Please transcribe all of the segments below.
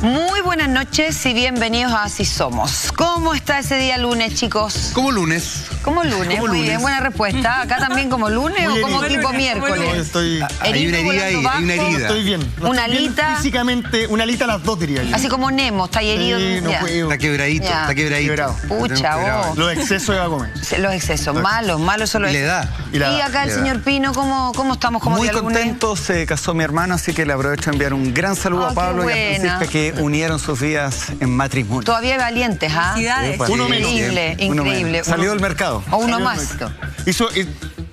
Muy buenas noches y bienvenidos a Así Somos. ¿Cómo está ese día lunes, chicos? Como lunes. Como lunes, muy bien, buena respuesta. ¿Acá también como lunes o como tipo miércoles? Hay una herida ahí, hay una herida. Estoy bien. Una alita. Físicamente, una alita a las 2 diría yo. Así como Nemo, está ahí herido. No puedo. Está quebradito, Ya. está quebradito. Pucha, vos. Los excesos de Gómez. Los excesos, malos son los Y la edad. excesos. Y acá el señor Pino, ¿cómo estamos como Muy día lunes? contento, se casó mi hermano, así que le aprovecho a enviar un gran saludo Oh, a Pablo qué y a buena. Francisca, que unieron sus vidas en matrimonio. Todavía hay valientes, ¿ah? Felicidades. Pues, Uno menos. Increíble, Uno menos. increíble. Salió del mercado. O uno más. Hizo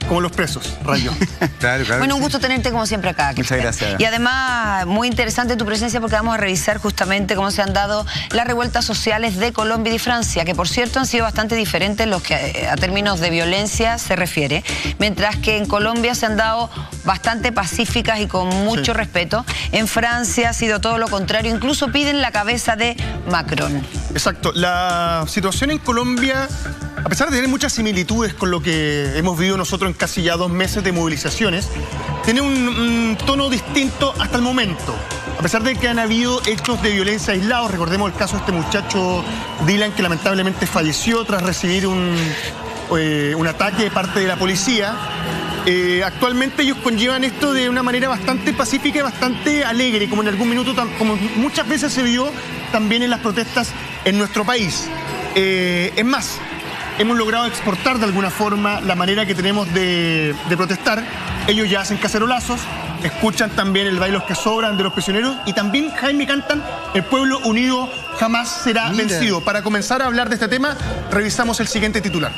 como los presos, rayo. Claro. Bueno, un gusto tenerte como siempre acá. Muchas gracias. Y además, muy interesante tu presencia porque vamos a revisar justamente cómo se han dado las revueltas sociales de Colombia y de Francia, que por cierto han sido bastante diferentes los que a términos de violencia se refiere, mientras que en Colombia se han dado bastante pacíficas y con mucho respeto. En Francia ha sido todo lo contrario, incluso piden la cabeza de Macron. Exacto. La situación en Colombia, a pesar de tener muchas similitudes con lo que hemos vivido nosotros en casi ya 2 meses de movilizaciones, tiene un tono distinto hasta el momento. A pesar de que han habido hechos de violencia aislados, recordemos el caso de este muchacho Dylan que lamentablemente falleció tras recibir un ataque de parte de la policía. Actualmente ellos conllevan esto de una manera bastante pacífica y bastante alegre, como en algún minuto, como muchas veces se vio también en las protestas en nuestro país. Es más, hemos logrado exportar de alguna forma la manera que tenemos de protestar. Ellos ya hacen cacerolazos, escuchan también el baile Los que sobran de los prisioneros y también, Jaime, cantan El pueblo unido jamás será vencido. Para comenzar a hablar de este tema, revisamos el siguiente titular.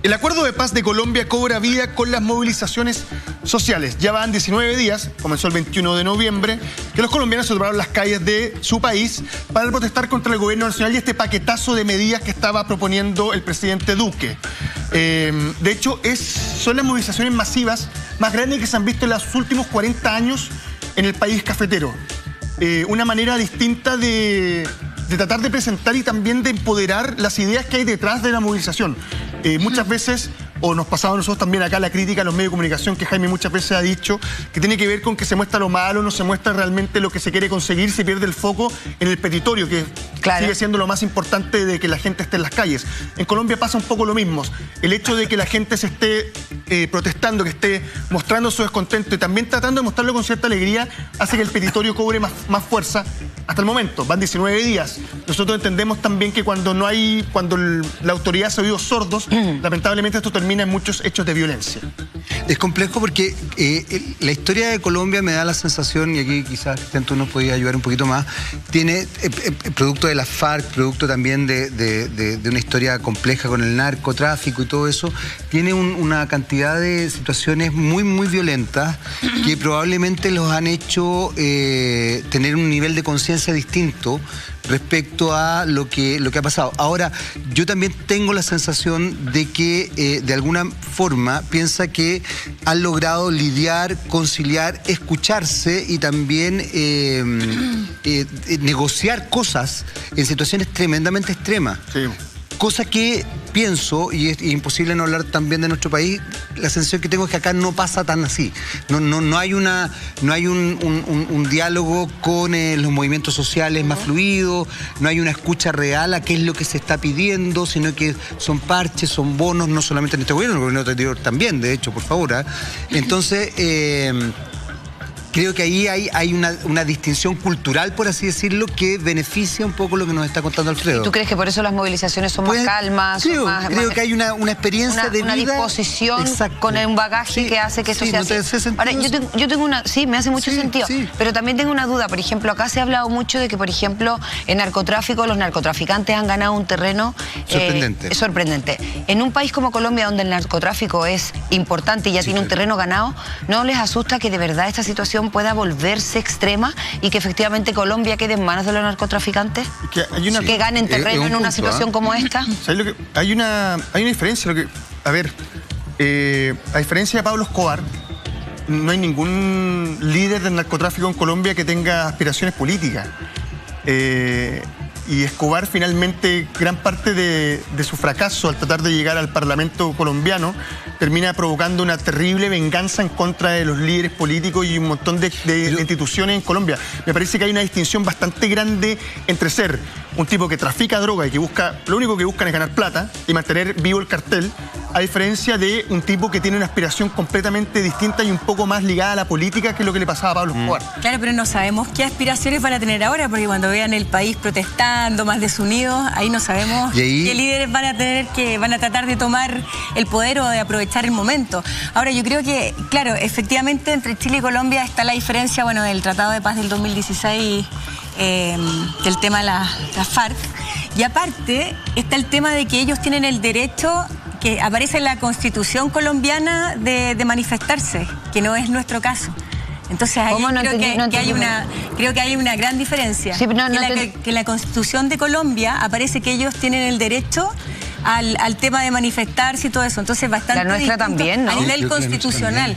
El acuerdo de paz de Colombia cobra vida con las movilizaciones sociales. Ya van 19 días, comenzó el 21 de noviembre, que los colombianos se tomaron las calles de su país para protestar contra el gobierno nacional y este paquetazo de medidas que estaba proponiendo el presidente Duque. De hecho, son las movilizaciones masivas más grandes que se han visto en los últimos 40 años en el país cafetero. Una manera distinta de tratar de presentar y también de empoderar las ideas que hay detrás de la movilización. Muchas veces, o nos pasaba a nosotros también acá la crítica a los medios de comunicación, que Jaime muchas veces ha dicho, que tiene que ver con que se muestra lo malo, no se muestra realmente lo que se quiere conseguir, se pierde el foco en el petitorio, que sigue siendo lo más importante de que la gente esté en las calles. En Colombia pasa un poco lo mismo. El hecho de que la gente se esté protestando, que esté mostrando su descontento y también tratando de mostrarlo con cierta alegría, hace que el petitorio cobre más fuerza hasta el momento. Van 19 días. Nosotros entendemos también que cuando la autoridad se ha oído sordos, lamentablemente esto termina en muchos hechos de violencia. Es complejo porque la historia de Colombia me da la sensación, y aquí quizás tú nos podías ayudar un poquito más, tiene producto de la FARC, producto también de una historia compleja con el narcotráfico y todo eso, tiene una cantidad de situaciones muy, muy violentas que probablemente los han hecho tener un nivel de conciencia distinto respecto a lo que ha pasado. Ahora, yo también tengo la sensación de que de alguna forma piensa que han logrado lidiar, conciliar, escucharse y también negociar cosas en situaciones tremendamente extremas. Sí. Cosa que pienso, y es imposible no hablar también de nuestro país, la sensación que tengo es que acá no pasa tan así. No hay un diálogo con los movimientos sociales más fluidos, no hay una escucha real a qué es lo que se está pidiendo, sino que son parches, son bonos, no solamente en este gobierno, en el gobierno anterior también, de hecho, por favor. Entonces, creo que ahí hay una distinción cultural, por así decirlo, que beneficia un poco lo que nos está contando Alfredo. ¿Y tú crees que por eso las movilizaciones son más calmas? Creo que hay una experiencia de vida. Una disposición con un bagaje que hace que eso sea así. Ahora, yo tengo una... Sí, me hace mucho sentido. Sí. Pero también tengo una duda. Por ejemplo, acá se ha hablado mucho de que, por ejemplo, en narcotráfico los narcotraficantes han ganado un terreno... sorprendente. En un país como Colombia, donde el narcotráfico es importante y ya tiene un terreno ganado, ¿no les asusta que de verdad esta situación pueda volverse extrema y que efectivamente Colombia quede en manos de los narcotraficantes? Que ganen terreno en una situación como esta. Hay una diferencia. A diferencia de Pablo Escobar, no hay ningún líder del narcotráfico en Colombia que tenga aspiraciones políticas. Y Escobar finalmente, gran parte de su fracaso al tratar de llegar al Parlamento colombiano termina provocando una terrible venganza en contra de los líderes políticos y un montón de instituciones en Colombia. Me parece que hay una distinción bastante grande entre ser un tipo que trafica droga y que busca, lo único que buscan es ganar plata y mantener vivo el cartel, a diferencia de un tipo que tiene una aspiración completamente distinta y un poco más ligada a la política, que es lo que le pasaba a Pablo Escobar. Claro, pero no sabemos qué aspiraciones van a tener ahora, porque cuando vean el país protestando, más desunidos, ahí no sabemos qué líderes van a tener, que van a tratar de tomar el poder o de aprovechar el momento. Ahora, yo creo que, claro, efectivamente entre Chile y Colombia está la diferencia, bueno, del Tratado de Paz del 2016, del tema de la FARC, y aparte está el tema de que ellos tienen el derecho que aparece en la Constitución colombiana de manifestarse, que no es nuestro caso. Entonces ahí creo que hay una gran diferencia. Sí, que en la Constitución de Colombia aparece que ellos tienen el derecho al tema de manifestarse y todo eso. Entonces bastante la nuestra también, ¿no? A nivel constitucional.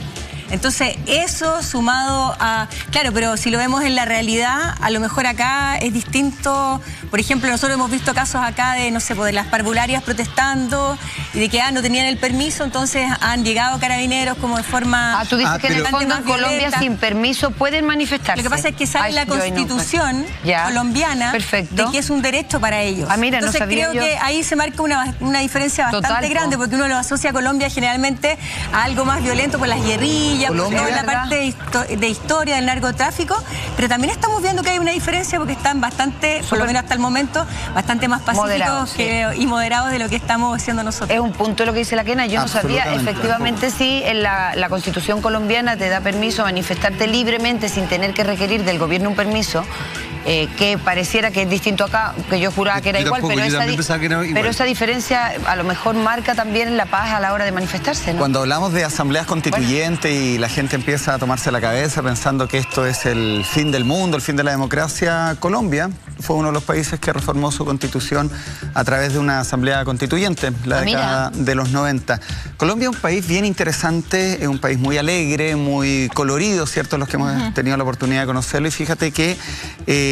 Entonces, eso sumado a... Claro, pero si lo vemos en la realidad, a lo mejor acá es distinto. Por ejemplo, nosotros hemos visto casos acá de, no sé, de las parvularias protestando y de que no tenían el permiso, entonces han llegado carabineros como de forma... tú dices que en el fondo en Colombia sin permiso pueden manifestarse. Lo que pasa es que sale la Constitución colombiana de que es un derecho para ellos. Mira, entonces creo que ahí se marca una diferencia bastante grande, porque uno lo asocia a Colombia generalmente a algo más violento por las guerrillas, la parte de historia del narcotráfico, pero también estamos viendo que hay una diferencia porque están bastante, por lo menos hasta el momento, bastante más pacíficos y moderados de lo que estamos haciendo nosotros. Es un punto lo que dice la Kena, yo no sabía, efectivamente sí, en la Constitución colombiana te da permiso a manifestarte libremente sin tener que requerir del gobierno un permiso. Que pareciera que es distinto acá, que yo juraba que era igual, pero esa diferencia a lo mejor marca también la paz a la hora de manifestarse, ¿no? Cuando hablamos de asambleas constituyentes y la gente empieza a tomarse la cabeza pensando que esto es el fin del mundo, el fin de la democracia, Colombia fue uno de los países que reformó su constitución a través de una asamblea constituyente, la década de los 90. Colombia es un país bien interesante, es un país muy alegre, muy colorido, ¿cierto? Los que hemos tenido la oportunidad de conocerlo, y fíjate que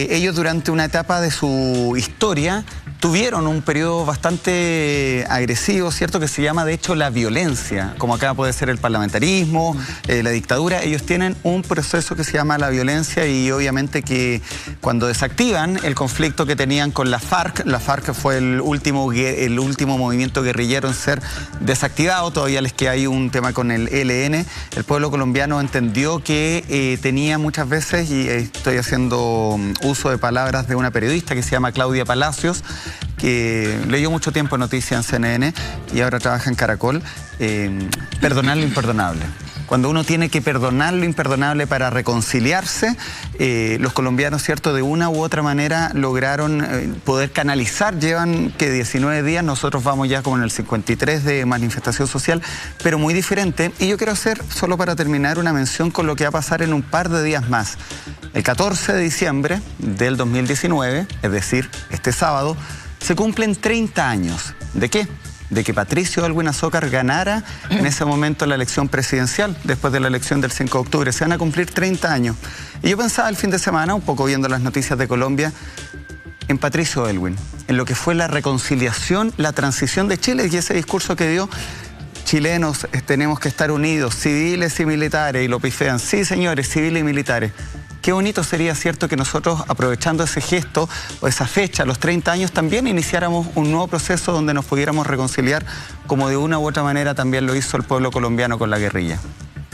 ellos durante una etapa de su historia tuvieron un periodo bastante agresivo, ¿cierto? Que se llama, de hecho, la violencia. Como acá puede ser el parlamentarismo, la dictadura. Ellos tienen un proceso que se llama la violencia, y obviamente que cuando desactivan el conflicto que tenían con la FARC fue el último movimiento guerrillero en ser desactivado. Todavía les queda ahí un tema con el ELN. El pueblo colombiano entendió que tenía muchas veces, y estoy haciendo uso de palabras de una periodista que se llama Claudia Palacios, que leyó mucho tiempo noticias en CNN y ahora trabaja en Caracol, perdonar lo imperdonable. Cuando uno tiene que perdonar lo imperdonable para reconciliarse, los colombianos, ¿cierto?, de una u otra manera lograron poder canalizar. Llevan que 19 días, nosotros vamos ya como en el 53 de manifestación social, pero muy diferente. Y yo quiero hacer, solo para terminar, una mención con lo que va a pasar en un par de días más. El 14 de diciembre del 2019, es decir, este sábado, se cumplen 30 años. ¿De qué? De que Patricio Aylwin Azócar ganara en ese momento la elección presidencial, después de la elección del 5 de octubre. Se van a cumplir 30 años. Y yo pensaba el fin de semana, un poco viendo las noticias de Colombia, en Patricio Aylwin, en lo que fue la reconciliación, la transición de Chile, y ese discurso que dio: chilenos, tenemos que estar unidos, civiles y militares, y lo pifean. Sí, señores, civiles y militares. Qué bonito sería, ¿cierto?, que nosotros, aprovechando ese gesto o esa fecha, los 30 años, también iniciáramos un nuevo proceso donde nos pudiéramos reconciliar, como de una u otra manera también lo hizo el pueblo colombiano con la guerrilla.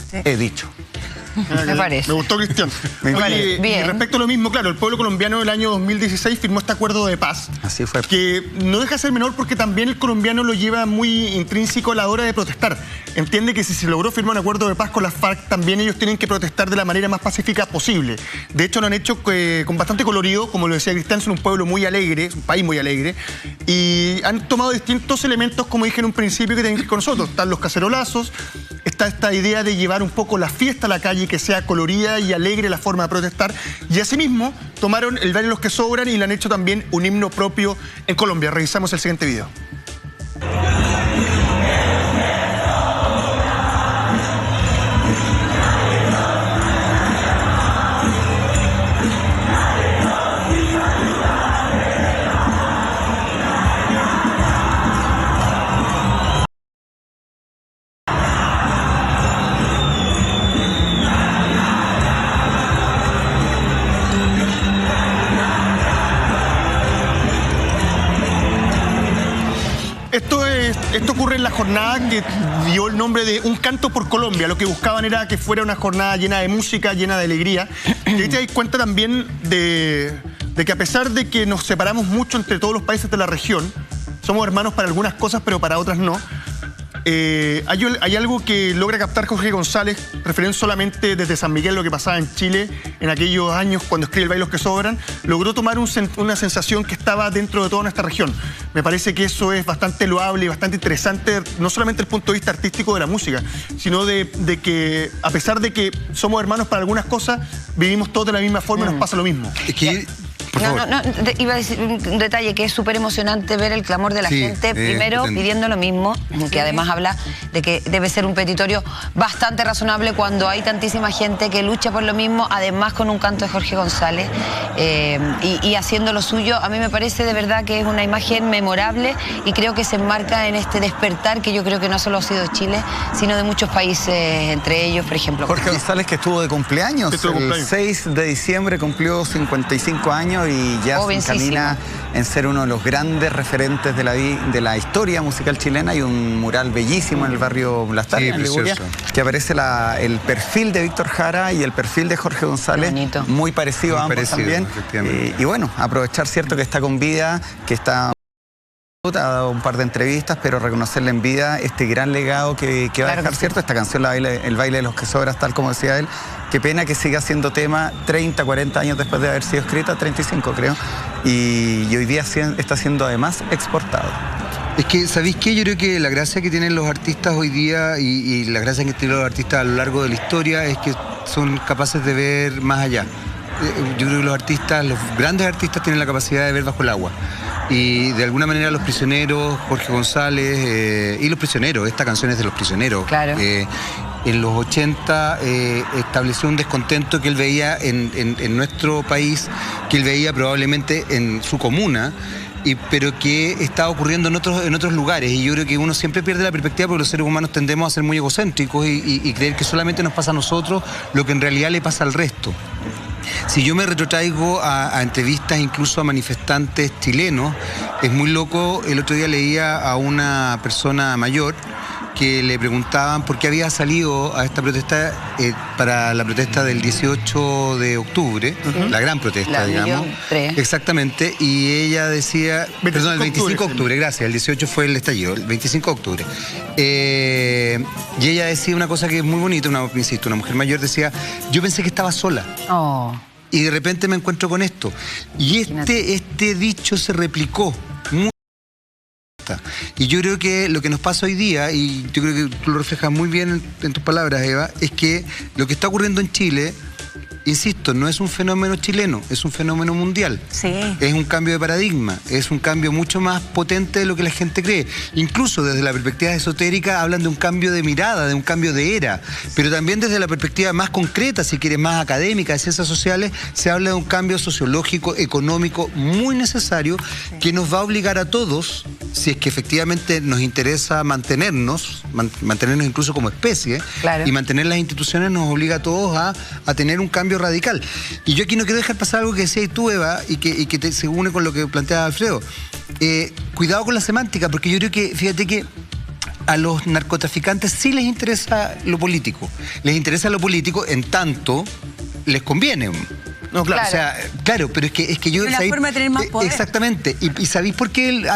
Sí. He dicho. Me parece. Me gustó, Cristian. Oye, y respecto a lo mismo, claro, el pueblo colombiano el año 2016 firmó este acuerdo de paz. Así fue. Que no deja de ser menor porque también el colombiano lo lleva muy intrínseco a la hora de protestar. Entiende que si se logró firmar un acuerdo de paz con las FARC, también ellos tienen que protestar de la manera más pacífica posible. De hecho, lo han hecho con bastante colorido, como lo decía Cristian, son un pueblo muy alegre, un país muy alegre, y han tomado distintos elementos, como dije en un principio, que tienen que ir con nosotros. Están los cacerolazos, está esta idea de llevar un poco la fiesta a la calle, que sea colorida y alegre la forma de protestar, y asimismo tomaron el Baile Los que Sobran y le han hecho también un himno propio en Colombia. Revisamos el siguiente video. jornada que dio el nombre de Un Canto por Colombia. Lo que buscaban era que fuera una jornada llena de música, llena de alegría. Y ahí te das cuenta también de que a pesar de que nos separamos mucho entre todos los países de la región, somos hermanos para algunas cosas, pero para otras no. Hay algo que logra captar Jorge González, refiriendo solamente desde San Miguel lo que pasaba en Chile en aquellos años cuando escribe El Bailos que Sobran. Logró tomar una sensación que estaba dentro de toda nuestra región. Me parece que eso es bastante loable y bastante interesante, no solamente desde el punto de vista artístico de la música, sino de que a pesar de que somos hermanos para algunas cosas, vivimos todos de la misma forma y nos pasa lo mismo. Es que... Iba a decir un detalle que es súper emocionante ver el clamor de la gente, primero pidiendo lo mismo, que además habla de que debe ser un petitorio bastante razonable cuando hay tantísima gente que lucha por lo mismo, además con un canto de Jorge González y haciendo lo suyo. A mí me parece de verdad que es una imagen memorable y creo que se enmarca en este despertar que yo creo que no solo ha sido de Chile, sino de muchos países, entre ellos, por ejemplo. Jorge González, que estuvo de cumpleaños, el 6 de diciembre cumplió 55 años y ya se encamina en ser uno de los grandes referentes de la historia musical chilena. Hay un mural bellísimo en el barrio Lastarria, en Liguria, que aparece el perfil de Víctor Jara y el perfil de Jorge González, muy parecido a ambos también. Y bueno, aprovechar, cierto, que está con vida, que está... Ha dado un par de entrevistas, pero reconocerle en vida este gran legado que va a dejar, ¿cierto? Esta canción, El Baile de los que Sobran, tal como decía él. Qué pena que siga siendo tema 30, 40 años después de haber sido escrita, 35 creo, y hoy día está siendo además exportado. Es que, ¿sabéis qué? Yo creo que la gracia que tienen los artistas hoy día y la gracia que tienen los artistas a lo largo de la historia es que son capaces de ver más allá. Yo creo que los grandes artistas tienen la capacidad de ver bajo el agua. Y de alguna manera Los Prisioneros, Jorge González y Los Prisioneros, esta canción es de Los Prisioneros. Claro. En los 80 estableció un descontento que él veía en nuestro país, que él veía probablemente en su comuna, pero que está ocurriendo en otros lugares. Y yo creo que uno siempre pierde la perspectiva porque los seres humanos tendemos a ser muy egocéntricos y creer que solamente nos pasa a nosotros lo que en realidad le pasa al resto. Si yo me retrotraigo a entrevistas incluso a manifestantes chilenos, es muy loco. El otro día leía a una persona mayor que le preguntaban por qué había salido a esta protesta para la protesta del 18 de octubre, la gran protesta, digamos. Exactamente, y ella decía, perdón, el 25 de octubre, gracias, el 18 fue el estallido, el 25 de octubre. Y ella decía una cosa que es muy bonita, una mujer mayor decía, yo pensé que estaba sola. Y de repente me encuentro con esto. Y este dicho se replicó. Y yo creo que lo que nos pasa hoy día, y yo creo que tú lo reflejas muy bien en tus palabras, Eva, es que lo que está ocurriendo en Chile, insisto, no es un fenómeno chileno, es un fenómeno mundial. Sí. Es un cambio de paradigma, es un cambio mucho más potente de lo que la gente cree. Incluso desde la perspectiva esotérica hablan de un cambio de mirada, de un cambio de era. Pero también desde la perspectiva más concreta, si quieres, más académica, de ciencias sociales, se habla de un cambio sociológico, económico muy necesario que nos va a obligar a todos, si es que efectivamente nos interesa mantenernos incluso como especie, y mantener las instituciones nos obliga a todos a tener un cambio radical. Y yo aquí no quiero dejar pasar algo que decías tú, Eva, y que se une con lo que planteaba Alfredo. Cuidado con la semántica, porque yo creo que, fíjate que a los narcotraficantes sí les interesa lo político. Les interesa lo político en tanto les conviene. No, claro. O sea, claro, pero es que yo... Es la forma de tener más poder. Exactamente. ¿Y sabéis por qué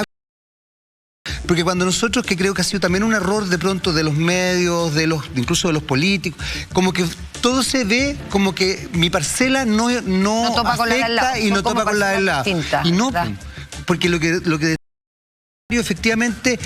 Porque cuando nosotros, que creo que ha sido también un error de pronto de los medios, incluso de los políticos, como que todo se ve como que mi parcela no topa con la del lado, y no topa con la del lado. Y no, porque lo que efectivamente,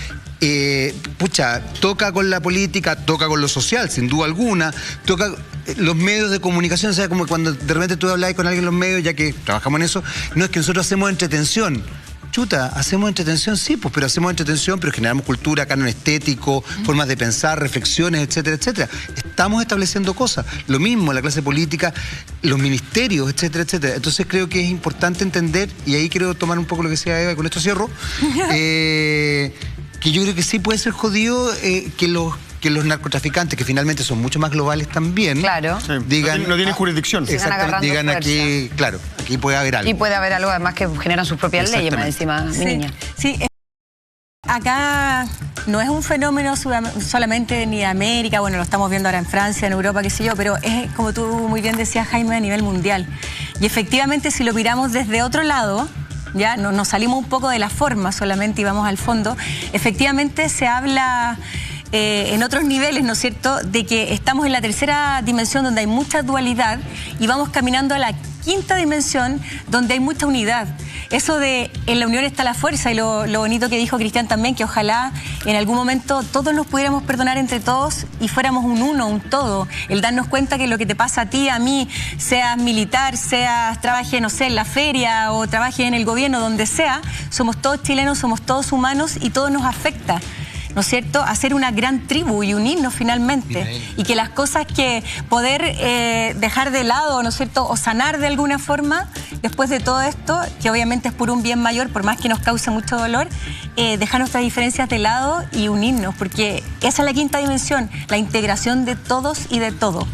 toca con la política, toca con lo social, sin duda alguna, toca los medios de comunicación, o sea, como cuando de repente tú hablas con alguien en los medios, ya que trabajamos en eso, no es que nosotros hacemos entretención. Chuta, hacemos entretención, sí, pues, pero hacemos entretención, pero generamos cultura, canon estético, formas de pensar, reflexiones, etcétera, etcétera. Estamos estableciendo cosas. Lo mismo, la clase política, los ministerios, etcétera, etcétera. Entonces creo que es importante entender, y ahí quiero tomar un poco lo que decía Eva, y con esto cierro, que yo creo que sí puede ser jodido que los narcotraficantes, que finalmente son mucho más globales también, digan... No tienen jurisdicción. Exactamente, digan aquí, claro, aquí puede haber algo. Y puede haber algo además que generan sus propias leyes, más encima, mi niña. Sí. acá no es un fenómeno solamente ni de América, bueno, lo estamos viendo ahora en Francia, en Europa, qué sé yo, pero es, como tú muy bien decías, Jaime, a nivel mundial. Y efectivamente, si lo miramos desde otro lado, ya nos salimos un poco de la forma solamente y vamos al fondo, efectivamente se habla en otros niveles, ¿no es cierto?, de que estamos en la tercera dimensión donde hay mucha dualidad y vamos caminando a la quinta dimensión donde hay mucha unidad. Eso de en la unión está la fuerza, y lo bonito que dijo Cristian también, que ojalá en algún momento todos nos pudiéramos perdonar entre todos y fuéramos un uno, un todo. El darnos cuenta que lo que te pasa a ti, a mí, seas militar, trabajes, no sé, en la feria o trabajes en el gobierno, donde sea, somos todos chilenos, somos todos humanos y todo nos afecta, ¿no es cierto?, hacer una gran tribu y unirnos finalmente. Y que las cosas que poder dejar de lado, ¿no es cierto?, o sanar de alguna forma, después de todo esto, que obviamente es por un bien mayor, por más que nos cause mucho dolor, dejar nuestras diferencias de lado y unirnos, porque esa es la quinta dimensión, la integración de todos y de todo.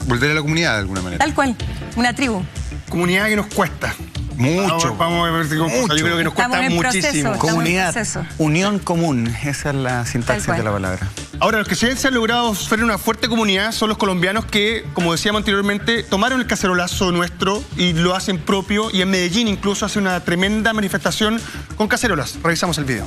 Volver a la comunidad de alguna manera. Tal cual, una tribu. Comunidad que nos cuesta. Mucho. Vamos a ver si mucho. Yo creo que nos cuesta muchísimo. Comunidad, unión común, esa es la sintaxis de la palabra. Ahora, los que se han logrado ser una fuerte comunidad son los colombianos que, como decíamos anteriormente, tomaron el cacerolazo nuestro y lo hacen propio, y en Medellín incluso hace una tremenda manifestación con cacerolas. Revisamos el video.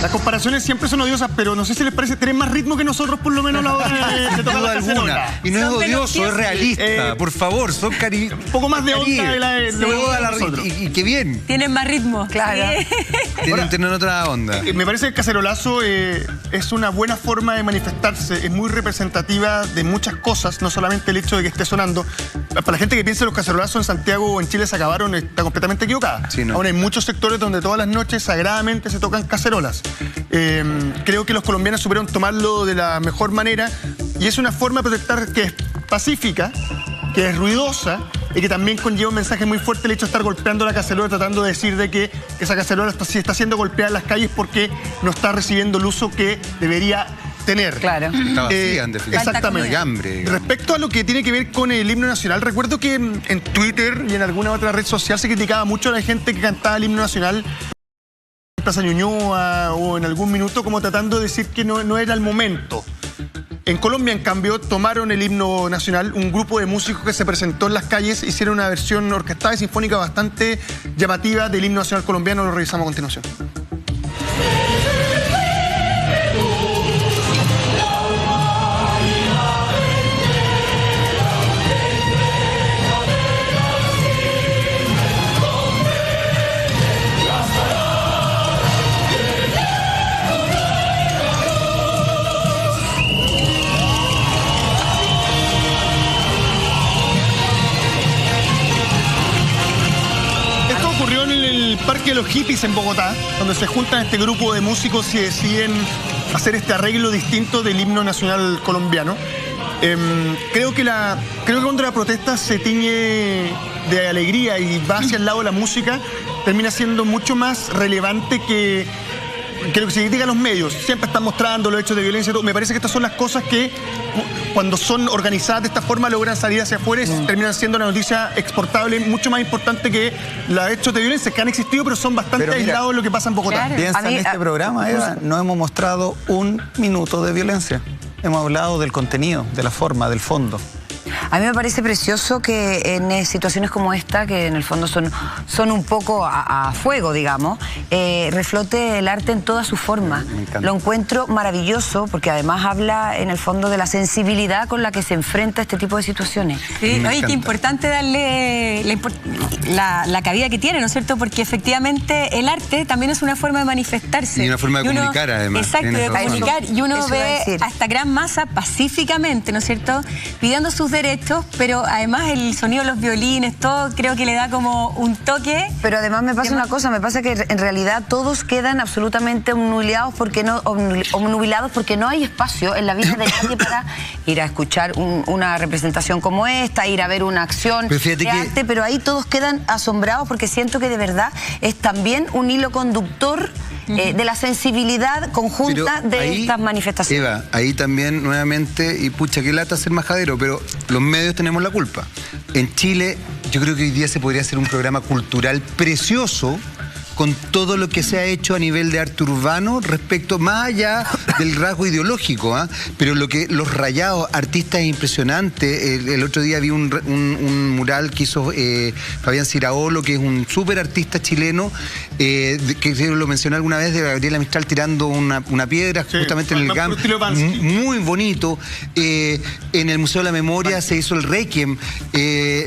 Las comparaciones siempre son odiosas, pero no sé si les parece, tienen más ritmo que nosotros, por lo menos a la hora de tocar la cacerola. Y no es odioso, es realista. Por favor, son un poco más de onda de la de nosotros. Y qué bien. Tienen más ritmo. Claro. Tienen otra onda. Me parece que el cacerolazo es una buena forma de manifestarse, es muy representativa de muchas cosas, no solamente el hecho de que esté sonando. Para la gente que piensa que los cacerolazos en Santiago o en Chile se acabaron, está completamente equivocada. Sí, no. Ahora hay muchos sectores donde todas las noches sagradamente se tocan cacerolas. Creo que los colombianos supieron tomarlo de la mejor manera, y es una forma de protestar que es pacífica, que es ruidosa y que también conlleva un mensaje muy fuerte, el hecho de estar golpeando la cacerola, tratando de decir de que esa cacerola está siendo golpeada en las calles porque no está recibiendo el uso que debería tener. Claro. Está vacía, en definitiva. Exactamente. Hambre. Respecto a lo que tiene que ver con el himno nacional, recuerdo que en Twitter y en alguna otra red social se criticaba mucho a la gente que cantaba el himno nacional en Plaza Ñuñoa o en algún minuto, como tratando de decir que no era el momento. En Colombia, en cambio, tomaron el himno nacional, un grupo de músicos que se presentó en las calles, hicieron una versión orquestada y sinfónica bastante llamativa del himno nacional colombiano. Lo revisamos a continuación. Parque de los Hippies en Bogotá, donde se juntan este grupo de músicos y deciden hacer este arreglo distinto del himno nacional colombiano. Creo que cuando la protesta se tiñe de alegría y va hacia el lado de la música, termina siendo mucho más relevante que lo que se critica en los medios. Siempre están mostrando los hechos de violencia y todo. Me parece que estas son las cosas que, cuando son organizadas de esta forma, logran salir hacia afuera y terminan siendo una noticia exportable, mucho más importante que los hechos de violencia que han existido, pero son bastante aislados de lo que pasa en Bogotá. Claro. Piensa en este programa, Eva, no hemos mostrado un minuto de violencia. Hemos hablado del contenido, de la forma, del fondo. A mí me parece precioso que en situaciones como esta, que en el fondo son un poco a fuego, digamos, reflote el arte en toda su forma. Lo encuentro maravilloso porque además habla en el fondo de la sensibilidad con la que se enfrenta este tipo de situaciones. Sí, oye, qué importante darle la cabida que tiene, ¿no es cierto? Porque efectivamente el arte también es una forma de manifestarse. Y una forma de comunicar, además. Exacto, de comunicar. Y uno ve a esta gran masa pacíficamente, ¿no es cierto?, pidiendo sus derechos hechos, pero además el sonido de los violines, todo creo que le da como un toque. Pero además me pasa una cosa, me pasa que en realidad todos quedan absolutamente obnubilados porque no hay espacio en la vida de nadie para ir a escuchar una representación como esta, ir a ver una acción de arte, pero ahí todos quedan asombrados porque siento que de verdad es también un hilo conductor de la sensibilidad conjunta estas manifestaciones. Eva, ahí también nuevamente, y pucha, qué lata ser majadero, pero los medios tenemos la culpa. En Chile, yo creo que hoy día se podría hacer un programa cultural precioso con todo lo que se ha hecho a nivel de arte urbano respecto, más allá del rasgo ideológico, pero los rayados, artistas impresionantes. El otro día vi un mural que hizo Fabián Ciraolo, que es un súper artista chileno, que lo mencioné alguna vez, de Gabriela Mistral tirando una piedra, justamente en el GAM, muy bonito. En el Museo de la Memoria se hizo el Requiem.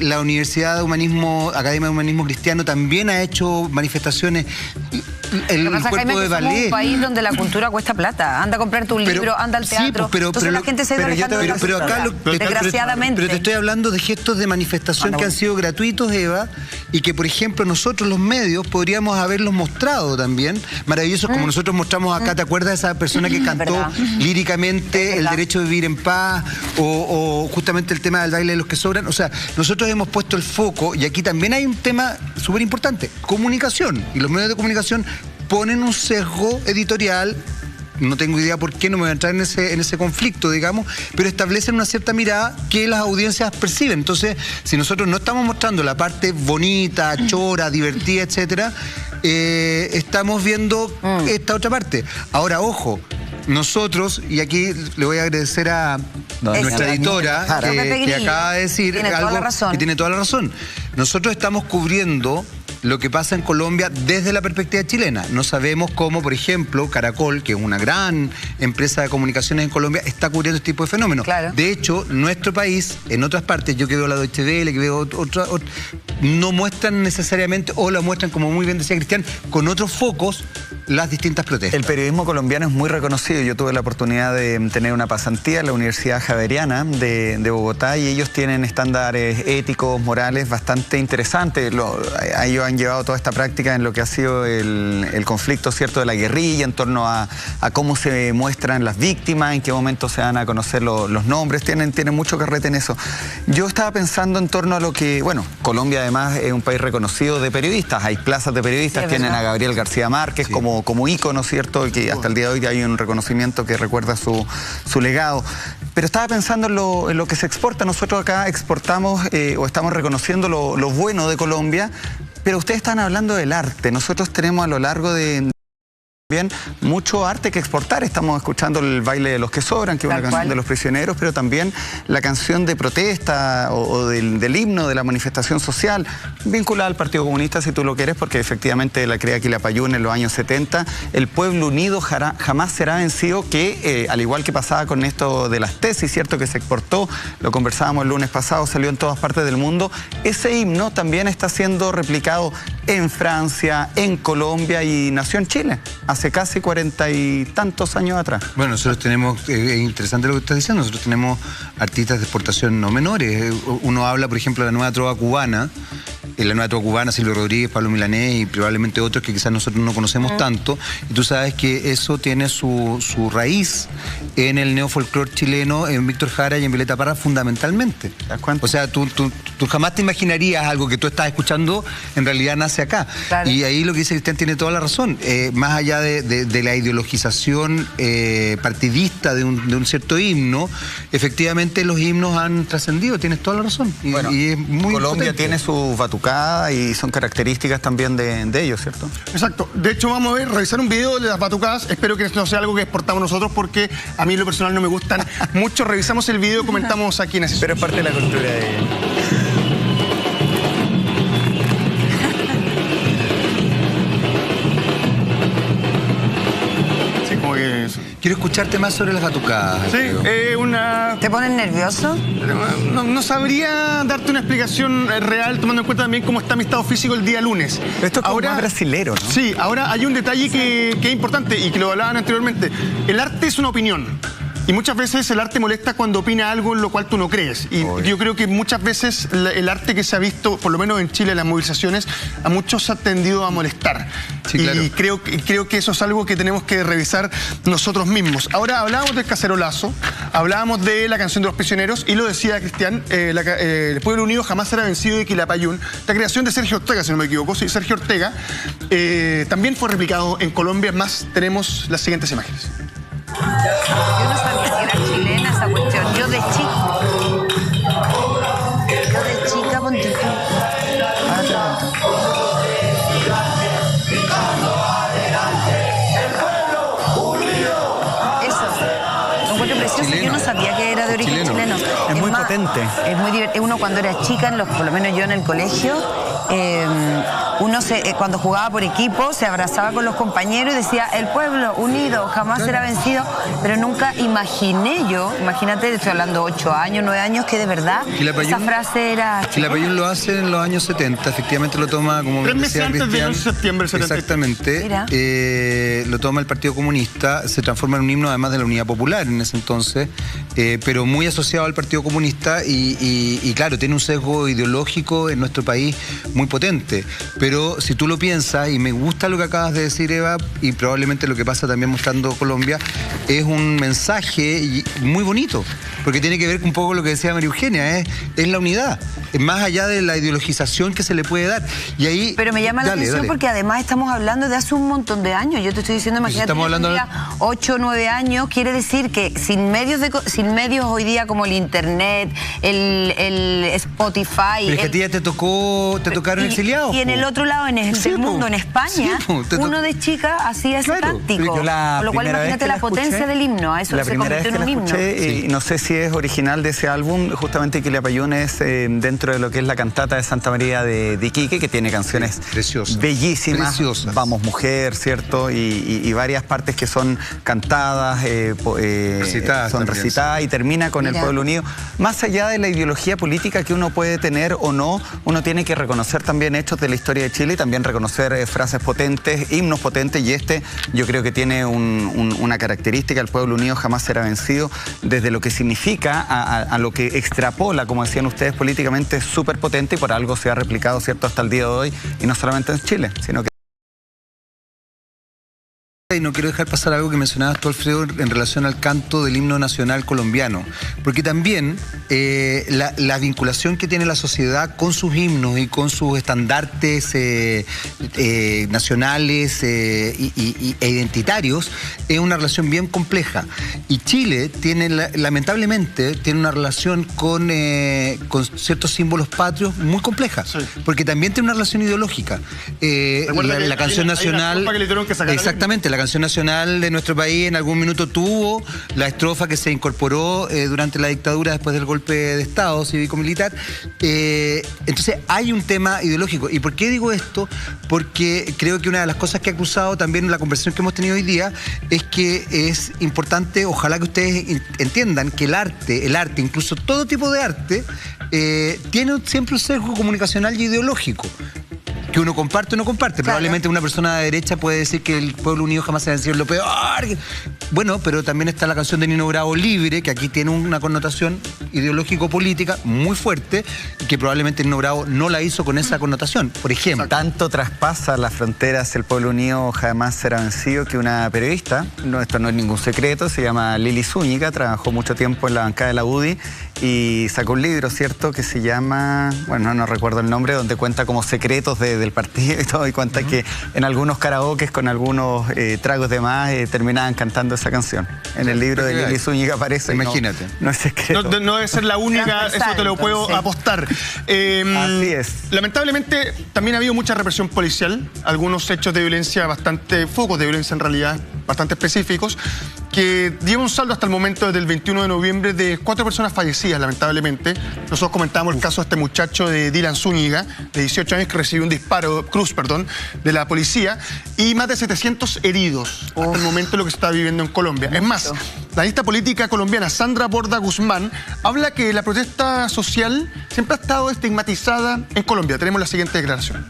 La Universidad de Humanismo, Academia de Humanismo Cristiano, también ha hecho manifestaciones. El cuerpo de ballet. Somos un país donde la cultura cuesta plata. Anda a comprar tu libro, anda al teatro. Entonces la gente se va alejando de la cultura, desgraciadamente. Pero te estoy hablando de gestos de manifestación que han sido gratuitos, Eva, y que, por ejemplo, nosotros los medios podríamos haberlos mostrado también. Maravillosos, como nosotros mostramos acá. ¿Te acuerdas de esa persona que cantó líricamente el derecho de vivir en paz? O justamente el tema del baile de los que sobran. O sea, nosotros hemos puesto el foco, y aquí también hay un tema súper importante: comunicación. Y los medios de comunicación ponen un sesgo editorial, no tengo idea por qué, no me voy a entrar en ese conflicto, digamos, pero establecen una cierta mirada que las audiencias perciben. Entonces, si nosotros no estamos mostrando la parte bonita, chora, divertida, etcétera, estamos viendo esta otra parte. Ahora, ojo, nosotros, y aquí le voy a agradecer a nuestra editora que acaba de decir algo que tiene toda la razón. Nosotros estamos cubriendo lo que pasa en Colombia desde la perspectiva chilena. No sabemos cómo, por ejemplo, Caracol, que es una gran empresa de comunicaciones en Colombia, está cubriendo este tipo de fenómenos. Claro. De hecho, nuestro país, en otras partes, yo que veo la Deutsche Welle, que veo otra, no muestran necesariamente, o la muestran, como muy bien decía Cristian, con otros focos, las distintas protestas. El periodismo colombiano es muy reconocido. Yo tuve la oportunidad de tener una pasantía en la Universidad Javeriana de Bogotá, y ellos tienen estándares éticos, morales bastante interesantes. Ellos han llevado toda esta práctica en lo que ha sido el conflicto, ¿cierto?, de la guerrilla, en torno a cómo se muestran las víctimas, en qué momento se dan a conocer los nombres. Tienen mucho carrete en eso. Yo estaba pensando en torno a lo que, bueno, Colombia además es un país reconocido de periodistas. Hay plazas de periodistas, tienen a Gabriel García Márquez como ícono, ¿cierto?, que hasta el día de hoy hay un reconocimiento que recuerda su legado. Pero estaba pensando en lo que se exporta. Nosotros acá exportamos o estamos reconociendo lo bueno de Colombia, pero ustedes están hablando del arte. Nosotros tenemos a lo largo de bien mucho arte que exportar. Estamos escuchando el baile de los que sobran, que es una canción de los prisioneros, pero también la canción de protesta o del himno de la manifestación social vinculada al Partido Comunista, si tú lo quieres, porque efectivamente la crea Quilapayún en los años 70. El pueblo unido jamás será vencido, que al igual que pasaba con esto de las tesis, ¿cierto?, que se exportó, lo conversábamos el lunes pasado, salió en todas partes del mundo. Ese himno también está siendo replicado en Francia, en Colombia, y nació en Chile hace casi 40 y tantos años atrás. Bueno, nosotros tenemos, es interesante lo que estás diciendo, nosotros tenemos artistas de exportación no menores. Uno habla, por ejemplo, de la nueva trova cubana, Silvio Rodríguez, Pablo Milanés y probablemente otros que quizás nosotros no conocemos tanto, y tú sabes que eso tiene su raíz en el neofolclor chileno, en Víctor Jara y en Violeta Parra, fundamentalmente. O sea, tú jamás te imaginarías algo que tú estás escuchando, en realidad nace acá. Claro. Y ahí lo que dice Cristian tiene toda la razón. Más allá de la ideologización partidista de un cierto himno, efectivamente los himnos han trascendido, tienes toda la razón. Y es muy Colombia potente. Tiene su batucada y son características también de ellos, ¿cierto? Exacto. De hecho, vamos a revisar un video de las batucadas. Espero que no sea algo que exportamos nosotros, porque a mí en lo personal no me gustan mucho. Revisamos el video y comentamos aquí en Así. Pero es parte de la cultura de... Quiero escucharte más sobre las batucadas. Sí, ¿Te ponen nervioso? No sabría darte una explicación real, tomando en cuenta también cómo está mi estado físico el día lunes. Pero esto es como más brasilero, ¿no? Sí, ahora hay un detalle que es importante y que lo hablaban anteriormente. El arte es una opinión. Y muchas veces el arte molesta cuando opina algo en lo cual tú no crees. Y yo creo que muchas veces el arte que se ha visto, por lo menos en Chile, en las movilizaciones, a muchos ha tendido a molestar. Sí, claro. Y creo que eso es algo que tenemos que revisar nosotros mismos. Ahora, hablábamos del cacerolazo, hablábamos de la canción de los prisioneros, y lo decía Cristian, el pueblo unido jamás será vencido de Quilapayún. La creación de Sergio Ortega, si no me equivoco, sí, Sergio Ortega, también fue replicado en Colombia. Más, tenemos las siguientes imágenes. Yo no sabía que era chilena esa cuestión. Yo de chica, ponte tú. Eso. Lo encuentro precioso. Chileno. Yo no sabía que era de origen chileno. Es muy potente. Es muy divertido. Uno cuando era chica, por lo menos yo en el colegio, uno cuando jugaba por equipo se abrazaba con los compañeros y decía: el pueblo unido jamás será vencido, pero nunca imaginé yo, imagínate, estoy hablando 8 años, 9 años, que de verdad esa frase era... Quilapayún lo hace en los años 70, efectivamente lo toma, como 3 meses antes del 11 de septiembre del 70. Exactamente, lo toma el Partido Comunista, se transforma en un himno además de la Unidad Popular en ese entonces, pero muy asociado al Partido Comunista y claro, tiene un sesgo ideológico en nuestro país muy potente. Pero si tú lo piensas, y me gusta lo que acabas de decir, Eva, y probablemente lo que pasa también mostrando Colombia, es un mensaje muy bonito, porque tiene que ver un poco con lo que decía María Eugenia, es la unidad, más allá de la ideologización que se le puede dar. Y ahí, pero me llama la atención porque además estamos hablando de hace un montón de años. Yo te estoy diciendo, imagínate, estamos hablando de 8 o 9 años, quiere decir que sin medios hoy día como el internet, el Spotify... Pero es que a ti ya te tocaron exiliados. Y en el otro lado, en el mundo, en España, uno de chica hacía ese cántico. Con lo cual imagínate la potencia del himno. A eso se convirtió en un himno. Y no sé si es original de ese álbum, justamente Quilapayún es dentro de lo que es la cantata de Santa María de Iquique, que tiene canciones bellísimas. Preciosas. Vamos Mujer, ¿cierto? Y varias partes que son cantadas, recitadas y termina con el pueblo unido. Más allá de la ideología política que uno puede tener o no, uno tiene que reconocer también hechos de la historia de Chile y también reconocer frases potentes, himnos potentes, y yo creo que tiene una característica: el pueblo unido jamás será vencido, desde lo que significa a lo que extrapola, como decían ustedes, políticamente súper potente, y por algo se ha replicado, ¿cierto?, hasta el día de hoy, y no solamente en Chile, sino que... Y no quiero dejar pasar algo que mencionabas tú, Alfredo, en relación al canto del himno nacional colombiano, porque también la vinculación que tiene la sociedad con sus himnos y con sus estandartes nacionales e identitarios es una relación bien compleja. Y Chile tiene, lamentablemente, tiene una relación con ciertos símbolos patrios muy compleja, porque también tiene una relación ideológica. La canción nacional... Exactamente, la canción nacional de nuestro país en algún minuto tuvo la estrofa que se incorporó durante la dictadura después del golpe de Estado cívico-militar. Entonces hay un tema ideológico. ¿Y por qué digo esto? Porque creo que una de las cosas que ha cruzado también en la conversación que hemos tenido hoy día es que es importante, ojalá que ustedes entiendan que el arte, incluso todo tipo de arte, tiene siempre un sesgo comunicacional y ideológico, que uno comparte o no comparte. Claro. Probablemente una persona de derecha puede decir que el pueblo unido jamás se va a decir lo peor. Bueno, pero también está la canción de Nino Bravo, Libre, que aquí tiene una connotación ideológico-política muy fuerte, y que probablemente Nino Bravo no la hizo con esa connotación, por ejemplo. Tanto traspasa las fronteras el pueblo unido jamás será vencido, que una periodista, esto no es ningún secreto, se llama Lili Zúñiga, trabajó mucho tiempo en la bancada de la UDI y sacó un libro, ¿cierto?, que se llama, bueno, no recuerdo el nombre, donde cuenta como secretos del partido y todo, y cuenta que en algunos karaokes con algunos tragos de más terminaban cantando esa canción. En el libro de Lili Zúñiga aparece. Imagínate. No es secreto. No debe ser la única, eso te lo puedo apostar. Así es. Lamentablemente también ha habido mucha represión policial, algunos hechos de violencia focos de violencia en realidad, bastante específicos, que lleva un saldo hasta el momento desde el 21 de noviembre de 4 personas fallecidas, lamentablemente. Nosotros comentábamos el caso de este muchacho de Dylan Zúñiga, de 18 años, que recibió un disparo, de la policía, y más de 700 heridos hasta el momento de lo que se está viviendo en Colombia. Es más, la analista política colombiana Sandra Borda Guzmán habla que la protesta social siempre ha estado estigmatizada en Colombia. Tenemos la siguiente declaración.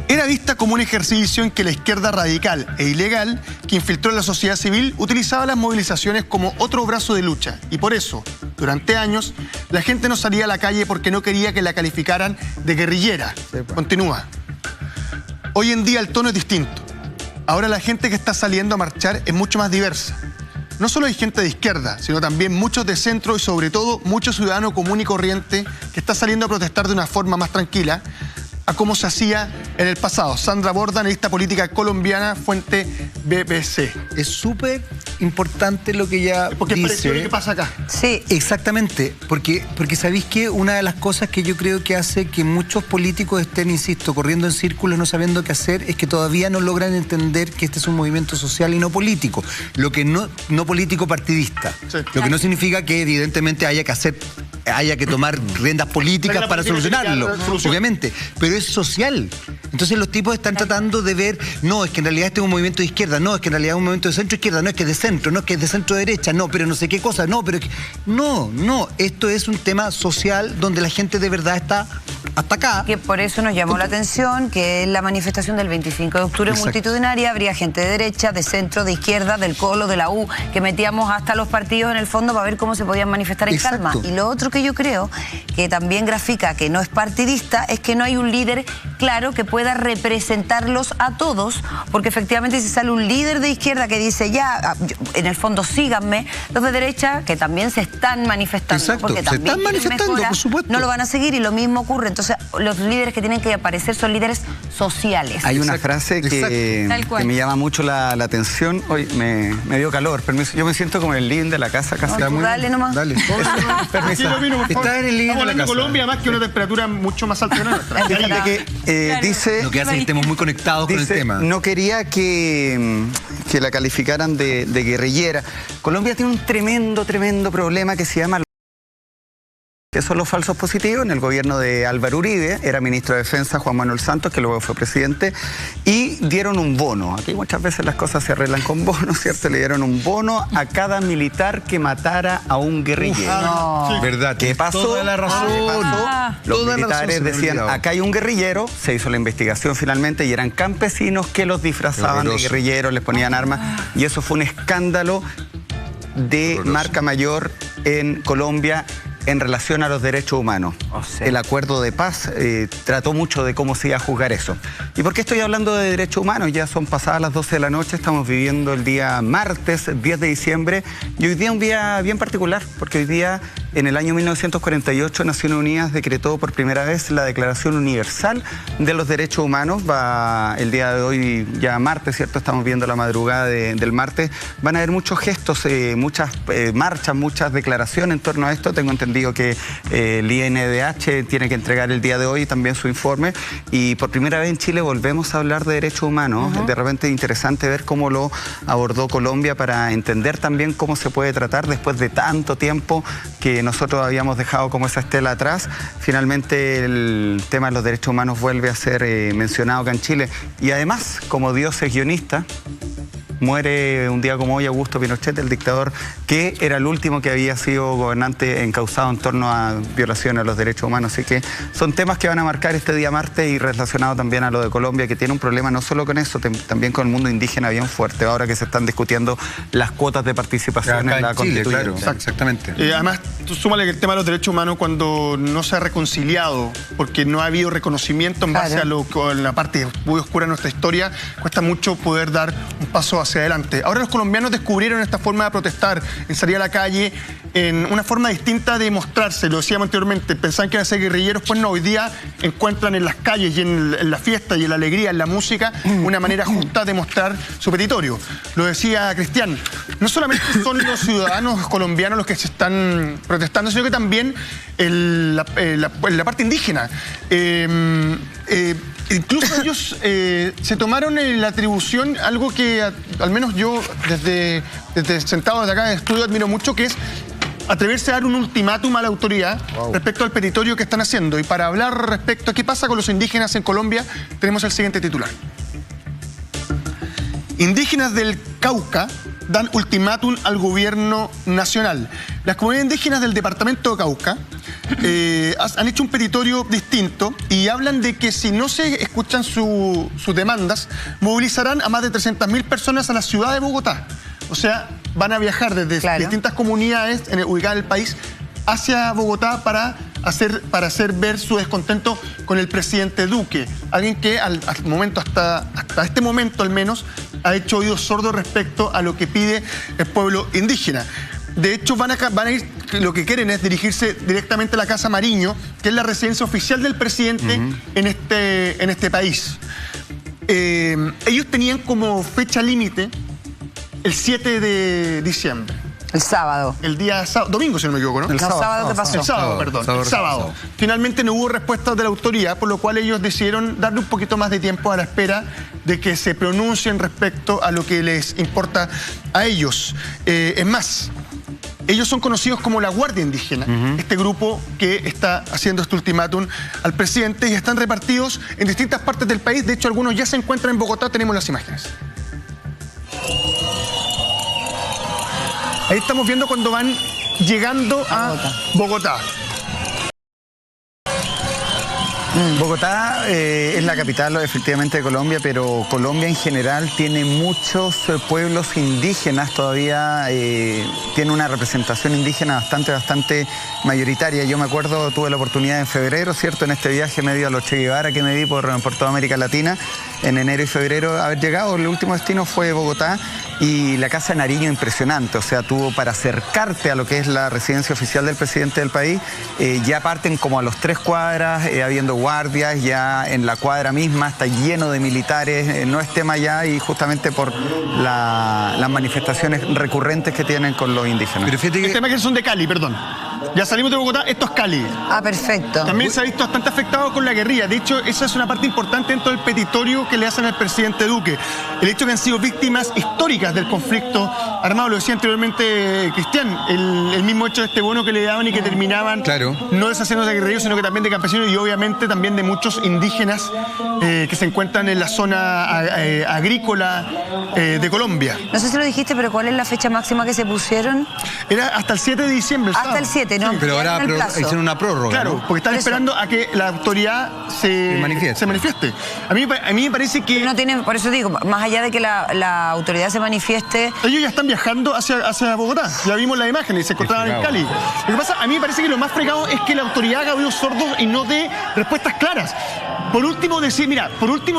era vista como un ejercicio en que la izquierda radical e ilegal que infiltró en la sociedad civil utilizaba las movilizaciones como otro brazo de lucha. Y por eso, durante años, la gente no salía a la calle porque no quería que la calificaran de guerrillera. Continúa. Hoy en día el tono es distinto. Ahora la gente que está saliendo a marchar es mucho más diversa. No solo hay gente de izquierda, sino también muchos de centro y sobre todo mucho ciudadano común y corriente que está saliendo a protestar de una forma más tranquila a cómo se hacía en el pasado. Sandra Borda, analista política colombiana, fuente BBC. Es súper importante lo que ella porque dice. Porque lo que pasa acá. Sí. Exactamente, porque ¿sabéis qué? Una de las cosas que yo creo que hace que muchos políticos estén, insisto, corriendo en círculos, no sabiendo qué hacer, es que todavía no logran entender que este es un movimiento social y no político. Lo que no político partidista. Sí. Lo que no significa que evidentemente haya que tomar riendas políticas para solucionarlo, obviamente, pero es social. Entonces los tipos están tratando de ver, no, es que en realidad este es un movimiento de izquierda, no, es que en realidad es un movimiento de centro-izquierda, no, es que es de centro, no, es que es de centro-derecha, no, pero no sé qué cosa, no, pero... No, esto es un tema social donde la gente de verdad está hasta acá. Que por eso nos llamó la atención que en la manifestación del 25 de octubre multitudinaria habría gente de derecha, de centro, de izquierda, del Colo, de la U, que metíamos hasta los partidos en el fondo para ver cómo se podían manifestar en calma. Y lo otro que yo creo que también grafica que no es partidista es que no hay un líder claro que pueda representarlos a todos, porque efectivamente si sale un líder de izquierda que dice ya, en el fondo síganme, los de derecha que también se están manifestando, porque también se están manifestando, mejora, por supuesto, no lo van a seguir y lo mismo ocurre. Entonces los líderes que tienen que aparecer son líderes sociales. Hay una frase que me llama mucho la atención. Hoy me dio calor, permiso. Yo me siento como el living de la casa casi. No, dale nomás. Dale. Permiso. Está en el living de la casa. Colombia más que una temperatura mucho más alta que la nuestra. Dice, lo que hace que estemos muy conectados con el tema. No quería que la calificaran de guerrillera. Colombia tiene un tremendo problema que se llama... que son los falsos positivos. En el gobierno de Álvaro Uribe era ministro de Defensa Juan Manuel Santos, que luego fue presidente, y dieron un bono. Aquí muchas veces las cosas se arreglan con bonos, ¿cierto? Le dieron un bono a cada militar que matara a un guerrillero. No. ¿Verdad? ¿Qué pasó? Toda la razón. Los militares decían, acá hay un guerrillero, se hizo la investigación finalmente y eran campesinos que los disfrazaban de guerrilleros, les ponían armas, y eso fue un escándalo de marca mayor en Colombia en relación a los derechos humanos. El acuerdo de paz trató mucho de cómo se iba a juzgar eso. ¿Y por qué estoy hablando de derechos humanos? Ya son pasadas las 12 de la noche, estamos viviendo el día martes, 10 de diciembre, y hoy día un día bien particular, porque hoy día, en el año 1948, Naciones Unidas decretó por primera vez la Declaración Universal de los Derechos Humanos. Va el día de hoy, ya martes, ¿cierto? Estamos viendo la madrugada del martes. Van a haber muchos gestos, muchas marchas, muchas declaraciones en torno a esto. Tengo entendido que el INDH tiene que entregar el día de hoy también su informe, y por primera vez en Chile volvemos a hablar de derechos humanos. De repente es interesante ver cómo lo abordó Colombia para entender también cómo se puede tratar después de tanto tiempo que nosotros habíamos dejado como esa estela atrás. Finalmente el tema de los derechos humanos vuelve a ser mencionado acá en Chile, y además, como Dios es guionista, muere un día como hoy Augusto Pinochet, el dictador que era el último que había sido gobernante encausado en torno a violaciones a los derechos humanos. Así que son temas que van a marcar este día martes, y relacionado también a lo de Colombia, que tiene un problema no solo con eso, también con el mundo indígena bien fuerte, ahora que se están discutiendo las cuotas de participación en la constituyente. Claro, exactamente. Además, súmale que el tema de los derechos humanos, cuando no se ha reconciliado, porque no ha habido reconocimiento en base a la parte muy oscura de nuestra historia, cuesta mucho poder dar un paso hacia adelante. Ahora los colombianos descubrieron esta forma de protestar, en salir a la calle, en una forma distinta de mostrarse. Lo decíamos anteriormente, pensaban que iban a ser guerrilleros, pues no, hoy día encuentran en las calles y en la fiesta y en la alegría, en la música, una manera justa de mostrar su petitorio. Lo decía Cristian, no solamente son los ciudadanos colombianos los que se están protestando, sino que también la parte indígena. Incluso ellos se tomaron la atribución, algo que al menos yo desde sentado desde acá en el estudio admiro mucho, que es atreverse a dar un ultimátum a la autoridad respecto al petitorio que están haciendo. Y para hablar respecto a qué pasa con los indígenas en Colombia, tenemos el siguiente titular. Indígenas del Cauca dan ultimátum al gobierno nacional. Las comunidades indígenas del departamento de Cauca han hecho un petitorio distinto y hablan de que si no se escuchan sus demandas, movilizarán a más de 300.000 personas a la ciudad de Bogotá. O sea, van a viajar desde distintas comunidades ubicadas en el país hacia Bogotá para hacer ver su descontento con el presidente Duque. Alguien que al momento, hasta este momento al menos, ha hecho oídos sordos respecto a lo que pide el pueblo indígena. De hecho, van a ir, lo que quieren es dirigirse directamente a la Casa Mariño, que es la residencia oficial del presidente en este país. Ellos tenían como fecha límite el 7 de diciembre. El sábado. El día sábado, domingo, si no me equivoco, ¿no? El sábado, ¿qué pasó? El sábado, perdón. El sábado. Finalmente no hubo respuesta de la autoridad, por lo cual ellos decidieron darle un poquito más de tiempo a la espera de que se pronuncien respecto a lo que les importa a ellos. Es más, ellos son conocidos como la Guardia Indígena, este grupo que está haciendo este ultimátum al presidente, y están repartidos en distintas partes del país. De hecho, algunos ya se encuentran en Bogotá. Tenemos las imágenes. Ahí estamos viendo cuando van llegando a Bogotá. Bogotá es la capital efectivamente de Colombia, pero Colombia en general tiene muchos pueblos indígenas, todavía tiene una representación indígena bastante mayoritaria. Yo me acuerdo, tuve la oportunidad en febrero, ¿cierto? En este viaje medio a los Che Guevara que me di por toda América Latina, en enero y febrero haber llegado. El último destino fue Bogotá y la Casa de Nariño impresionante, o sea, tuvo para acercarte a lo que es la residencia oficial del presidente del país, ya parten como a los 3 cuadras, habiendo guardias, ya en la cuadra misma está lleno de militares, no es tema ya, y justamente por las manifestaciones recurrentes que tienen con los indígenas. Pero fíjate que... Estas imágenes son de Cali, perdón. Ya salimos de Bogotá, esto es Cali. Ah, perfecto. También se ha visto bastante afectado con la guerrilla. De hecho, esa es una parte importante dentro del petitorio que le hacen al presidente Duque. El hecho que han sido víctimas históricas del conflicto armado. Lo decía anteriormente Cristian, el mismo hecho de este bono que le daban y que terminaban no deshaciéndose de guerrilleros, sino que también de campesinos y obviamente también de muchos indígenas que se encuentran en la zona agrícola de Colombia. No sé si lo dijiste, pero ¿cuál es la fecha máxima que se pusieron? Era hasta el 7 de diciembre. Hasta el 7, ¿no? Sí, pero ahora hicieron una prórroga. Claro, ¿no? Porque están esperando a que la autoridad se manifieste. A mí me parece que... No tienen, por eso digo, más allá de que la autoridad se manifieste... Ellos ya están viajando hacia Bogotá. Ya vimos las imágenes, se encontraban en Cali. Lo que pasa, a mí me parece que lo más fregado es que la autoridad haga oídos sordos y no dé respuestas claras. Por último, decir, mira,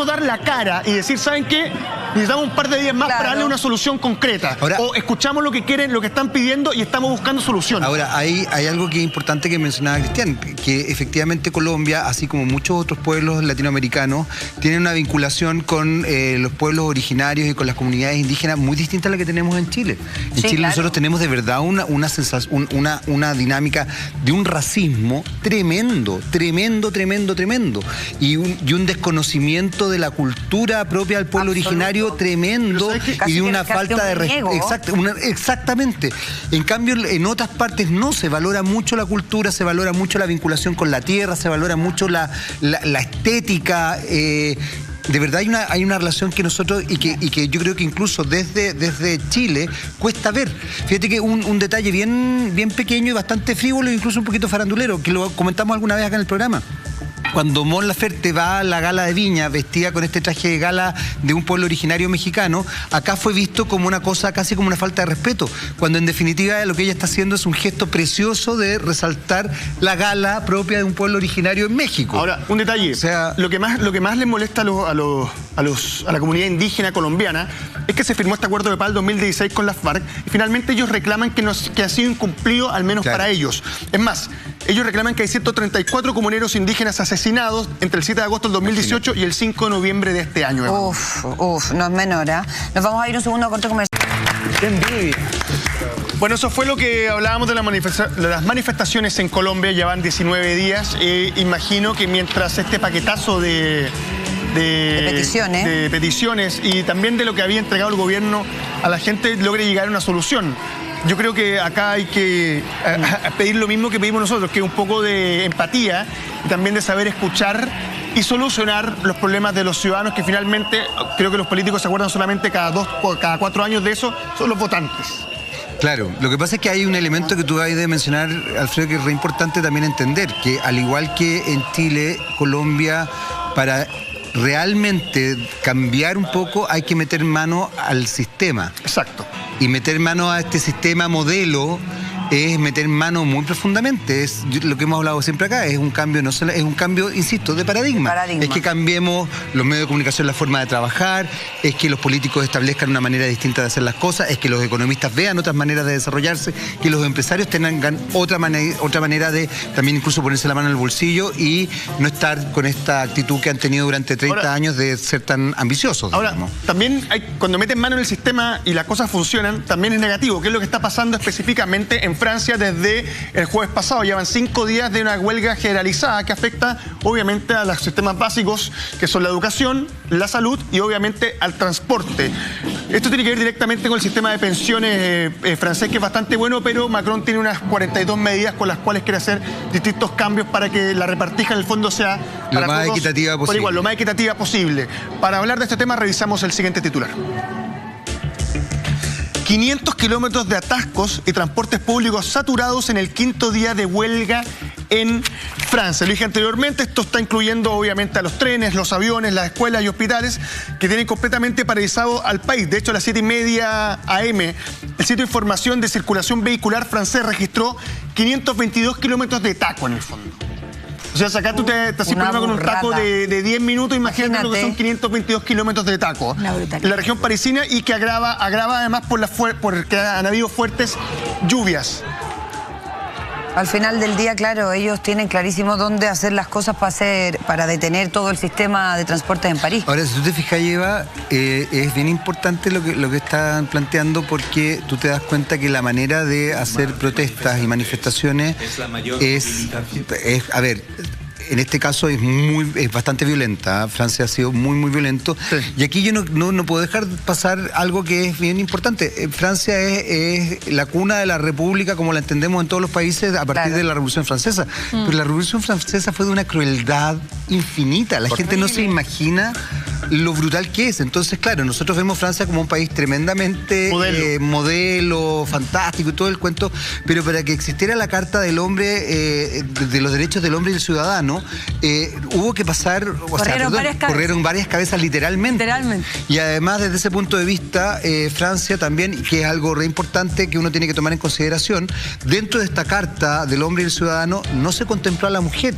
dar la cara y decir, ¿saben qué? Necesitamos un par de días más para darle una solución concreta. Ahora, o escuchamos lo que quieren, lo que están pidiendo y estamos buscando soluciones. Ahora, hay algo que es importante que mencionaba Cristian, que efectivamente Colombia, así como muchos otros pueblos latinoamericanos, tiene una vinculación con los pueblos originarios y con las comunidades indígenas muy distinta a la que tenemos en Chile. En Chile nosotros tenemos de verdad una dinámica de un racismo tremendo. Y un desconocimiento de la cultura propia del pueblo originario tremendo y de una falta de respeto. Exactamente. En cambio, en otras partes no se valora mucho la cultura, se valora mucho la vinculación con la tierra, se valora mucho la estética. De verdad hay una relación que nosotros, y que yo creo que incluso desde Chile cuesta ver. Fíjate que un detalle bien pequeño y bastante frívolo, incluso un poquito farandulero, que lo comentamos alguna vez acá en el programa. Cuando Mon Laferte va a la gala de Viña vestida con este traje de gala de un pueblo originario mexicano, acá fue visto como una cosa, casi como una falta de respeto, cuando en definitiva lo que ella está haciendo es un gesto precioso de resaltar la gala propia de un pueblo originario en México. Ahora, un detalle, o sea, lo que más les molesta a la comunidad indígena colombiana es que se firmó este acuerdo de paz en 2016 con las FARC y finalmente ellos reclaman que ha sido incumplido, al menos para ellos. Es más, ellos reclaman que hay 134 comuneros indígenas asesinados entre el 7 de agosto del 2018 y el 5 de noviembre de este año. No es menor, ¿eh? Nos vamos a ir un segundo a corte comercial. ¡Qué envidia! Bueno, eso fue lo que hablábamos de las manifestaciones en Colombia. Ya van 19 días. Imagino que mientras este paquetazo de peticiones y también de lo que había entregado el gobierno a la gente logre llegar a una solución. Yo creo que acá hay que pedir lo mismo que pedimos nosotros, que es un poco de empatía y también de saber escuchar y solucionar los problemas de los ciudadanos, que finalmente, creo que los políticos se acuerdan solamente cada 4 años de eso, son los votantes. Claro, lo que pasa es que hay un elemento que tú has de mencionar, Alfredo, que es re importante también entender, que al igual que en Chile, Colombia, para realmente cambiar un poco hay que meter mano al sistema. Exacto. Y meter mano a este sistema modelo es meter mano muy profundamente. Es lo que hemos hablado siempre acá, es un cambio, no solo, es un cambio, insisto, de paradigma. Es que cambiemos los medios de comunicación, la forma de trabajar, es que los políticos establezcan una manera distinta de hacer las cosas, es que los economistas vean otras maneras de desarrollarse, que los empresarios tengan otra manera de también incluso ponerse la mano en el bolsillo y no estar con esta actitud que han tenido durante 30 años de ser tan ambiciosos. Ahora, también cuando meten mano en el sistema y las cosas funcionan, también es negativo, que es lo que está pasando específicamente en Francia desde el jueves pasado. Llevan 5 días de una huelga generalizada que afecta obviamente a los sistemas básicos, que son la educación, la salud y obviamente al transporte. Esto tiene que ver directamente con el sistema de pensiones francés, que es bastante bueno, pero Macron tiene unas 42 medidas con las cuales quiere hacer distintos cambios para que la repartija en el fondo sea lo más equitativa posible. Por igual, lo más equitativa posible. Para hablar de este tema revisamos el siguiente titular. 500 kilómetros de atascos y transportes públicos saturados en el 5º día de huelga en Francia. Lo dije anteriormente, esto está incluyendo obviamente a los trenes, los aviones, las escuelas y hospitales que tienen completamente paralizado al país. De hecho, a las 7:30 AM, el sitio de información de circulación vehicular francés registró 522 kilómetros de taco en el fondo. O sea, acá tú te estás problema con un taco de 10 minutos, imagínate lo que son 522 kilómetros de taco en la región parisina, y que agrava además porque han habido fuertes lluvias. Al final del día, claro, ellos tienen clarísimo dónde hacer las cosas para detener todo el sistema de transportes en París. Ahora, si tú te fijas, Eva, es bien importante lo que están planteando, porque tú te das cuenta que la manera de hacer protestas y manifestaciones a ver, en este caso es bastante violenta. Francia ha sido muy violento. Sí. Y aquí yo no puedo dejar pasar algo que es bien importante. Francia es la cuna de la república como la entendemos en todos los países a partir de la Revolución Francesa. Pero la Revolución Francesa fue de una crueldad infinita. La gente no se imagina lo brutal que es. Entonces, claro, nosotros vemos Francia como un país tremendamente modelo, fantástico y todo el cuento, pero para que existiera la Carta del Hombre, de los derechos del hombre y del ciudadano, hubo que pasar, corrieron varias cabezas literalmente. Y además, desde ese punto de vista, Francia también, que es algo re importante que uno tiene que tomar en consideración, dentro de esta Carta del Hombre y el Ciudadano no se contempló a la mujer,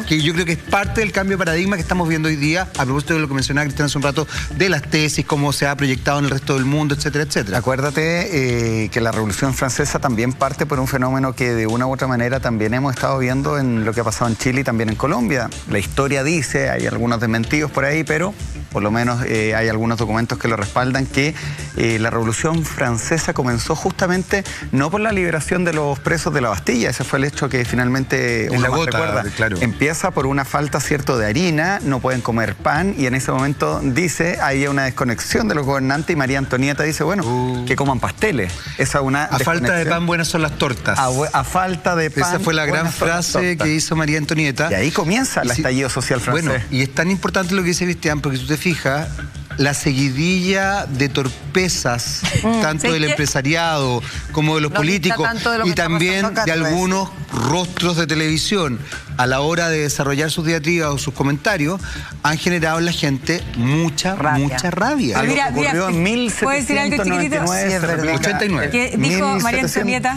que yo creo que es parte del cambio de paradigma que estamos viendo hoy día, a propósito de lo que mencionaba Cristian hace un rato, de las tesis, cómo se ha proyectado en el resto del mundo, etcétera, etcétera. Acuérdate que la Revolución Francesa también parte por un fenómeno que de una u otra manera también hemos estado viendo en lo que ha pasado en Chile y también en Colombia. La historia dice, hay algunos desmentidos por ahí, pero por lo menos hay algunos documentos que lo respaldan, que la Revolución Francesa comenzó justamente no por la liberación de los presos de la Bastilla, ese fue el hecho que finalmente uno más recuerda. Claro. Empieza por una falta, cierto, de harina, no pueden comer pan, y en ese momento dice, hay una desconexión de los gobernantes, y María Antonieta dice, bueno, que coman pasteles. Esa una a falta de pan, buenas son las tortas. A falta de pan, esa fue la gran frase que hizo María Antonieta. Y ahí comienza el estallido social francés. Bueno, y es tan importante lo que dice Cristian, porque si tú te fijas, la seguidilla de torpezas, tanto del empresariado como de los políticos, y también de algunos rostros de televisión a la hora de desarrollar sus diatribas o sus comentarios, han generado en la gente mucha rabia. Mira, ocurrió en 1799. 89. Que dijo María Antonieta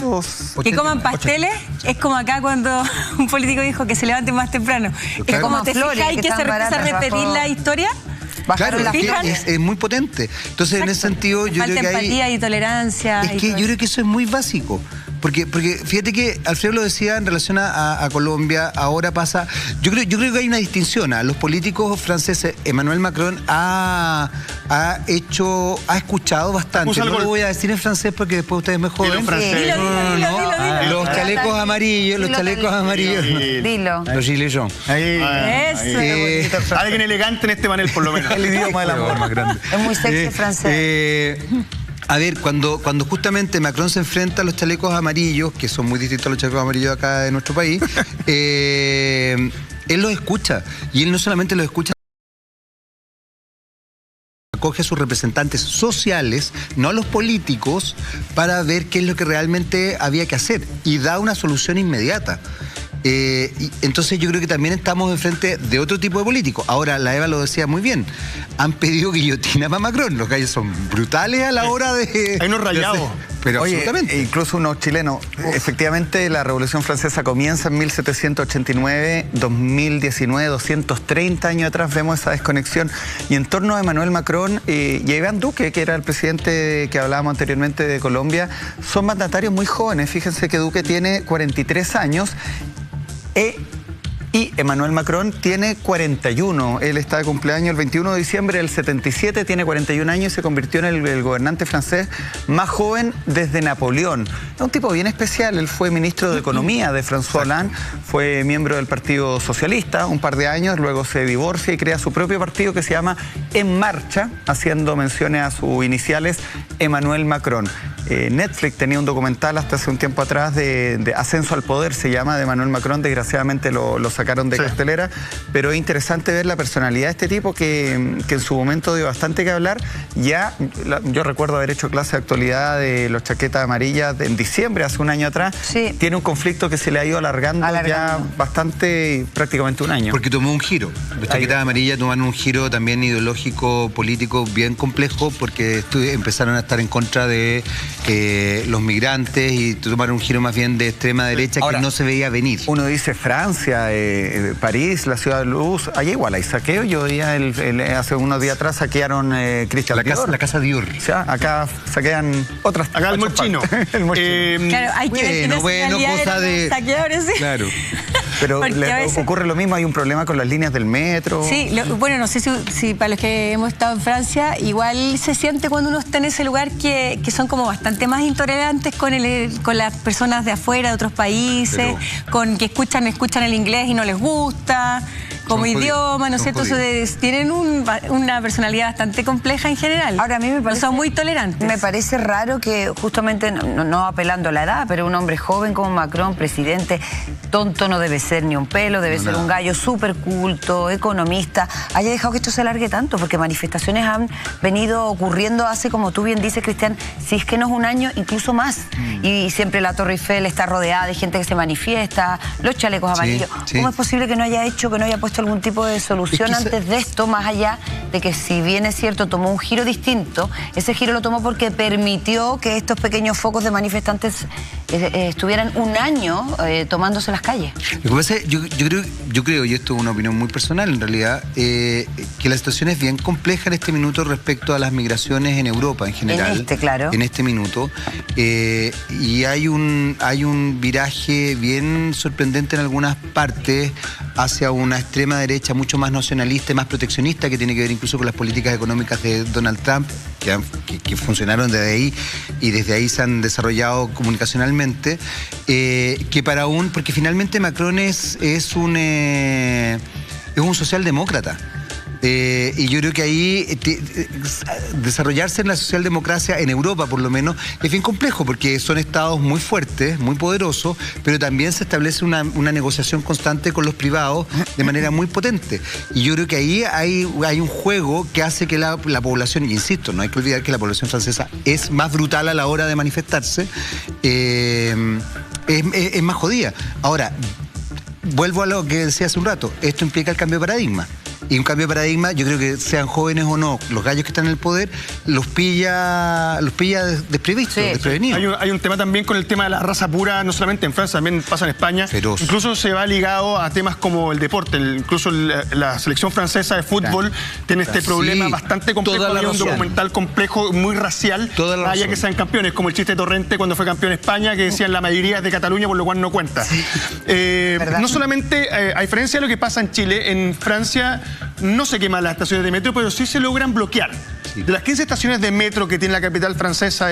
que coman pasteles, es como acá cuando un político dijo que se levanten más temprano. Es como te fijas y que se empieza a repetir la historia. Claro, es muy potente. Entonces, en ese sentido, yo creo que empatía y tolerancia. Es que yo creo que eso es muy básico. Porque fíjate que Alfredo lo decía en relación a Colombia, ahora pasa. Yo creo que hay una distinción. Los políticos franceses, Emmanuel Macron ha escuchado bastante. No lo voy a decir en francés porque después ustedes me joden. Dilo. Los chalecos amarillos, Dilo. Los gilets jaunes. Eso. Alguien elegante en este panel, por lo menos. El idioma del amor más grande. Es muy sexy francés. A ver, cuando justamente Macron se enfrenta a los chalecos amarillos, que son muy distintos a los chalecos amarillos acá de nuestro país, Él los escucha, y él no solamente los escucha, acoge a sus representantes sociales, no a los políticos, para ver qué es lo que realmente había que hacer, y da una solución inmediata. Entonces yo creo que también estamos enfrente de otro tipo de políticos. Ahora, la Eva lo decía muy bien, han pedido guillotina para Macron, los gallos son brutales a la hora de... Hay unos rayados. Pero oye, absolutamente. Incluso unos chilenos. Efectivamente, la Revolución Francesa comienza en 1789, 2019, 230 años atrás vemos esa desconexión. Y en torno a Emmanuel Macron y a Iván Duque, que era el presidente que hablábamos anteriormente de Colombia, son mandatarios muy jóvenes. Fíjense que Duque tiene 43 años. Y Emmanuel Macron tiene 41. Él está de cumpleaños el 21 de diciembre del 77, tiene 41 años y se convirtió en el gobernante francés más joven desde Napoleón. Es un tipo bien especial. Él fue ministro de Economía de François Hollande, fue miembro del Partido Socialista un par de años, luego se divorcia y crea su propio partido que se llama En Marcha, haciendo menciones a sus iniciales Emmanuel Macron. Netflix tenía un documental hasta hace un tiempo atrás de Ascenso al Poder, se llama, de Emmanuel Macron. Desgraciadamente lo sacaron de cartelera, pero es interesante ver la personalidad de este tipo que en su momento dio bastante que hablar. Yo recuerdo haber hecho clase de actualidad de los chaquetas amarillas en diciembre, hace un año atrás. Sí. Tiene un conflicto que se le ha ido alargando ya bastante, prácticamente un año. Porque tomó un giro. Los chaquetas amarillas tomaron un giro también ideológico, político, bien complejo, porque empezaron a estar en contra de los migrantes y tomaron un giro más bien de extrema derecha. Ahora, que no se veía venir. Uno dice Francia, París, la ciudad de luz, allá igual hay saqueo. Yo veía hace unos días atrás saquearon Christian Dior. La casa Dior. O sea, acá saquean otras. Acá el mochino. Claro, hay que ver cosa de saqueadores, sí. Claro. Pero ocurre lo mismo, hay un problema con las líneas del metro. Sí, bueno, no sé si para los que hemos estado en Francia, igual se siente cuando uno está en ese lugar que son como bastante más intolerantes con las personas de afuera, de otros países, con que escuchan el inglés y no les gusta, como idioma, ¿no es cierto? Tienen una personalidad bastante compleja en general. Ahora, a mí me parece, no son muy tolerantes. Me parece raro que justamente, no apelando a la edad, pero un hombre joven como Macron, presidente, tonto no debe ser ni un pelo, debe ser un gallo súper culto, economista, haya dejado que esto se alargue tanto, porque manifestaciones han venido ocurriendo hace, como tú bien dices, Cristian, si es que no es un año, incluso más. Y siempre la Torre Eiffel está rodeada de gente que se manifiesta, los chalecos amarillos. Sí. ¿Cómo es posible que no haya puesto algún tipo de solución antes de esto, más allá de que, si bien es cierto, tomó un giro distinto? Ese giro lo tomó porque permitió que estos pequeños focos de manifestantes estuvieran un año tomándose las calles. Lo que pasa es, yo creo, y esto es una opinión muy personal en realidad, que la situación es bien compleja en este minuto respecto a las migraciones en Europa en general. En este minuto. Y hay un viraje bien sorprendente en algunas partes hacia una extrema derecha mucho más nacionalista y más proteccionista, que tiene que ver incluso con las políticas económicas de Donald Trump, que funcionaron desde ahí y desde ahí se han desarrollado comunicacionalmente, porque finalmente Macron es un socialdemócrata. Y yo creo que ahí desarrollarse en la socialdemocracia, en Europa por lo menos, es bien complejo, porque son estados muy fuertes, muy poderosos, pero también se establece una negociación constante con los privados de manera muy potente. Y yo creo que ahí hay un juego que hace que la población, y insisto, no hay que olvidar que la población francesa es más brutal a la hora de manifestarse, es más jodida. Ahora, vuelvo a lo que decía hace un rato, esto implica el cambio de paradigma. Y un cambio de paradigma, yo creo que sean jóvenes o no, los gallos que están en el poder, los pilla desprevenidos. Hay un tema también con el tema de la raza pura, no solamente en Francia, también pasa en España. Feroz. Incluso se va ligado a temas como el deporte. Incluso la selección francesa de fútbol tiene este problema bastante complejo. Hay un documental complejo, muy racial, haya que sean campeones, como el chiste de Torrente cuando fue campeón España, que decían la mayoría es de Cataluña, por lo cual no cuenta. Sí. No solamente, a diferencia de lo que pasa en Chile, en Francia no se queman las estaciones de metro, pero sí se logran bloquear. Sí. De las 15 estaciones de metro que tiene la capital francesa,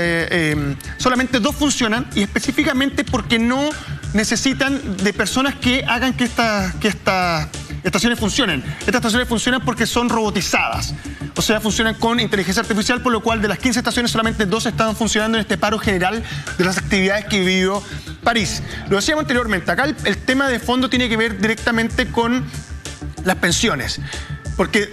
solamente 2 funcionan, y específicamente porque no necesitan de personas que hagan que estas estaciones funcionen. Estas estaciones funcionan porque son robotizadas. o sea, funcionan con inteligencia artificial, por lo cual de las 15 estaciones solamente 2 estaban funcionando en este paro general de las actividades que vivió París. Lo decíamos anteriormente, acá el tema de fondo tiene que ver directamente con las pensiones. Porque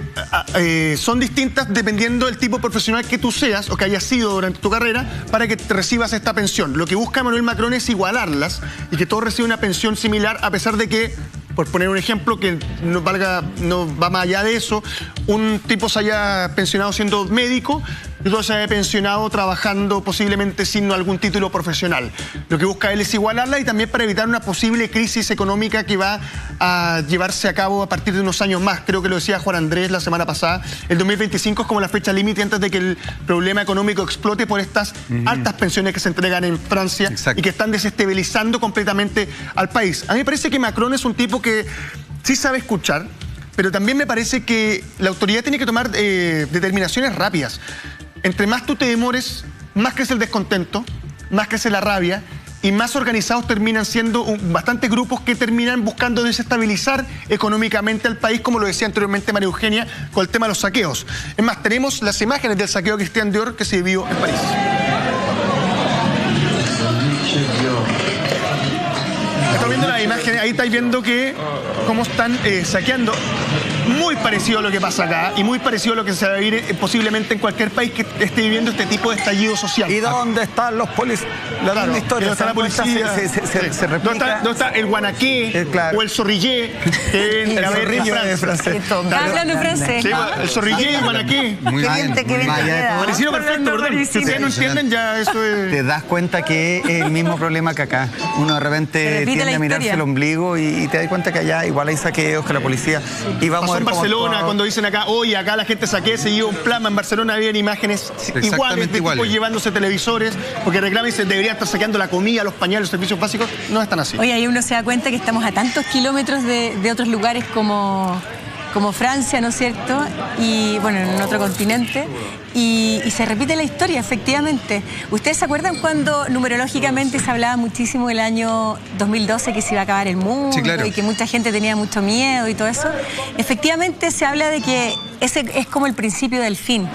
son distintas dependiendo del tipo profesional que tú seas o que hayas sido durante tu carrera para que te recibas esta pensión. Lo que busca Emmanuel Macron es igualarlas y que todos reciban una pensión similar, a pesar de que, por poner un ejemplo que no va más allá de eso, un tipo se haya pensionado siendo médico y otro se haya pensionado trabajando posiblemente sin algún título profesional. Lo que busca él es igualarla y también para evitar una posible crisis económica que va a llevarse a cabo a partir de unos años más. Creo que lo decía Juan Andrés la semana pasada. El 2025 es como la fecha límite antes de que el problema económico explote por estas altas pensiones que se entregan en Francia. Exacto. Y que están desestabilizando completamente al país. A mí me parece que Macron es un tipo que sí sabe escuchar, pero también me parece que la autoridad tiene que tomar determinaciones rápidas. Entre más tú te demores, más crece el descontento, más crece la rabia y más organizados terminan siendo bastantes grupos que terminan buscando desestabilizar económicamente al país, como lo decía anteriormente María Eugenia, con el tema de los saqueos. Es más, tenemos las imágenes del saqueo Christian Dior que se vivió en París. Están viendo las imágenes, ahí estáis viendo que cómo están saqueando. Muy parecido a lo que pasa acá y muy parecido a lo que se va a vivir posiblemente en cualquier país que esté viviendo este tipo de estallido social. ¿Y dónde están los policías? La misma historia. ¿Dónde está la policía? Se replica. ¿Dónde está el guanaqué o el zorrillé? El zorrillo de francés. Está hablando francés. Sí, el zorrillé y el guanaqué. Muy bien. Parecido perfecto, perdón. Si ustedes no entienden, ya eso es... Te das cuenta que es el mismo problema que acá. Uno de repente tiende a mirarse el ombligo y te das cuenta que allá igual hay saqueos, que la policía... Y vamos en Barcelona, cuando dicen acá, oye, acá la gente saquea, se lleva un plasma. En Barcelona habían imágenes iguales de tipos llevándose televisores, porque reclaman y se deberían estar saqueando la comida, los pañales, los servicios básicos. No están así. Oye, ahí uno se da cuenta que estamos a tantos kilómetros de otros lugares como Francia, ¿no es cierto? Y bueno, en otro continente. Y se repite la historia, efectivamente. ¿Ustedes se acuerdan cuando numerológicamente se hablaba muchísimo del año 2012 que se iba a acabar el mundo? Sí, claro. Y que mucha gente tenía mucho miedo y todo eso? Efectivamente se habla de que ese es como el principio del fin.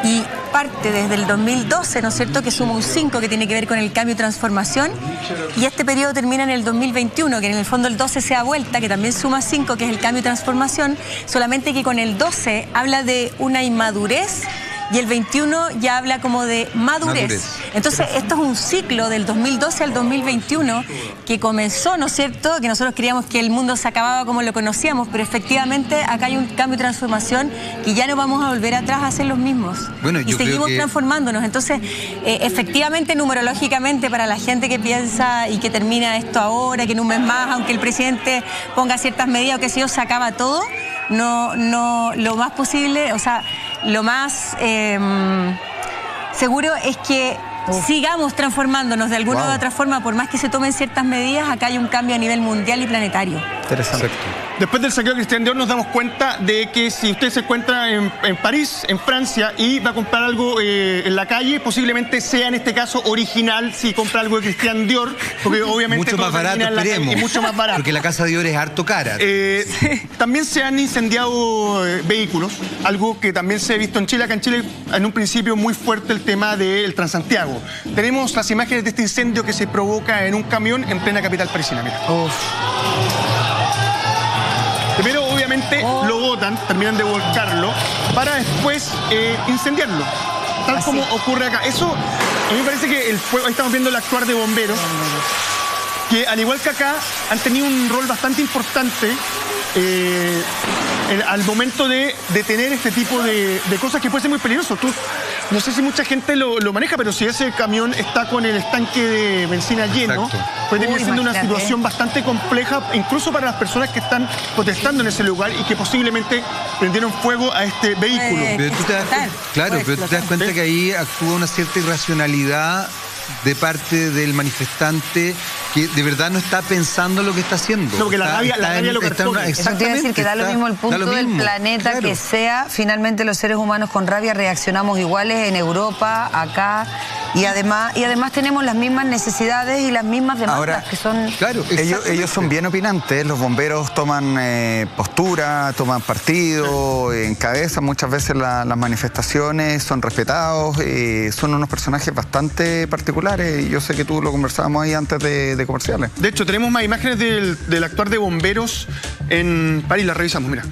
Y parte desde el 2012, ¿no es cierto?, que suma un 5 que tiene que ver con el cambio y transformación, y este periodo termina en el 2021, que en el fondo el 12 se da vuelta, que también suma 5, que es el cambio y transformación, solamente que con el 12 habla de una inmadurez y el 21 ya habla como de madurez. Entonces, esto es un ciclo del 2012 al 2021 que comenzó, ¿no es cierto?, que nosotros creíamos que el mundo se acababa como lo conocíamos, pero efectivamente acá hay un cambio y transformación que ya no vamos a volver atrás a ser los mismos. Bueno, y seguimos transformándonos. Entonces, efectivamente, numerológicamente, para la gente que piensa y que termina esto ahora, que en un mes más, aunque el presidente ponga ciertas medidas o que si yo se acaba todo, no, lo más posible, o sea, lo más seguro es que sigamos transformándonos de alguna u otra forma, por más que se tomen ciertas medidas. Acá hay un cambio a nivel mundial y planetario. Interesante. Después del saqueo de Christian Dior nos damos cuenta de que si usted se encuentra en París, en Francia, y va a comprar algo en la calle, posiblemente sea en este caso original si compra algo de Christian Dior, porque obviamente mucho más barato, esperemos, y mucho más barato. Porque la casa Dior es harto cara. También se han incendiado vehículos, algo que también se ha visto en Chile. Acá en Chile, en un principio, muy fuerte el tema del Transantiago. Tenemos las imágenes de este incendio que se provoca en un camión en plena capital parisina. Mira. Primero, obviamente, lo botan, terminan de volcarlo, para después incendiarlo, tal como ocurre acá. Eso, a mí me parece que el fuego, ahí estamos viendo el actuar de bomberos, que al igual que acá, han tenido un rol bastante importante al momento de detener este tipo de cosas que puede ser muy peligroso. No sé si mucha gente lo maneja, pero si ese camión está con el estanque de benzina lleno, puede terminar siendo una situación bastante compleja, incluso para las personas que están protestando en ese lugar y que posiblemente prendieron fuego a este vehículo. Pero tú te das cuenta que ahí actúa una cierta irracionalidad de parte del manifestante que de verdad no está pensando lo que está haciendo. No, porque la rabia lo perpone. Eso te iba a decir que da lo mismo el punto del planeta que sea. Finalmente los seres humanos con rabia reaccionamos iguales en Europa, acá. Y además tenemos las mismas necesidades y las mismas demandas. Ahora, que son... Claro, ellos son bien opinantes, los bomberos toman postura, toman partido, encabezan muchas veces las manifestaciones, son respetados, son unos personajes bastante particulares. Yo sé que tú lo conversábamos ahí antes de comerciales. De hecho, tenemos más imágenes del actuar de bomberos en París, las revisamos, mira.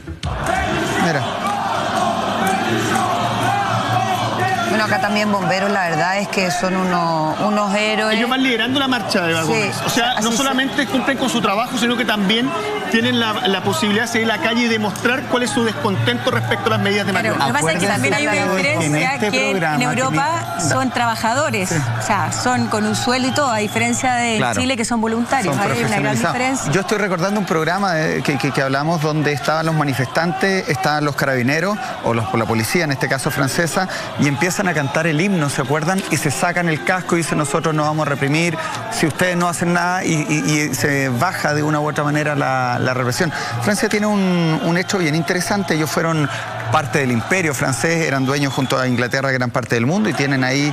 Bueno, acá también bomberos, la verdad es que son unos héroes. Ellos van liderando la marcha de Eva Gómez. O sea, no solamente cumplen con su trabajo, sino que también tienen la posibilidad de salir a la calle y demostrar cuál es su descontento respecto a las medidas de Macron. Lo que pasa es que también hay una diferencia que en Europa son trabajadores, o sea, son con un sueldo y todo, a diferencia de Chile que son voluntarios. Hay una gran diferencia. Yo estoy recordando un programa que hablamos donde estaban los manifestantes, estaban los carabineros, o la policía, en este caso francesa, y empiezan a cantar el himno, ¿se acuerdan? Y se sacan el casco y dicen: nosotros no vamos a reprimir si ustedes no hacen nada, y se baja de una u otra manera la represión. Francia tiene un hecho bien interesante. Ellos fueron parte del imperio francés, eran dueños junto a Inglaterra de gran parte del mundo y tienen ahí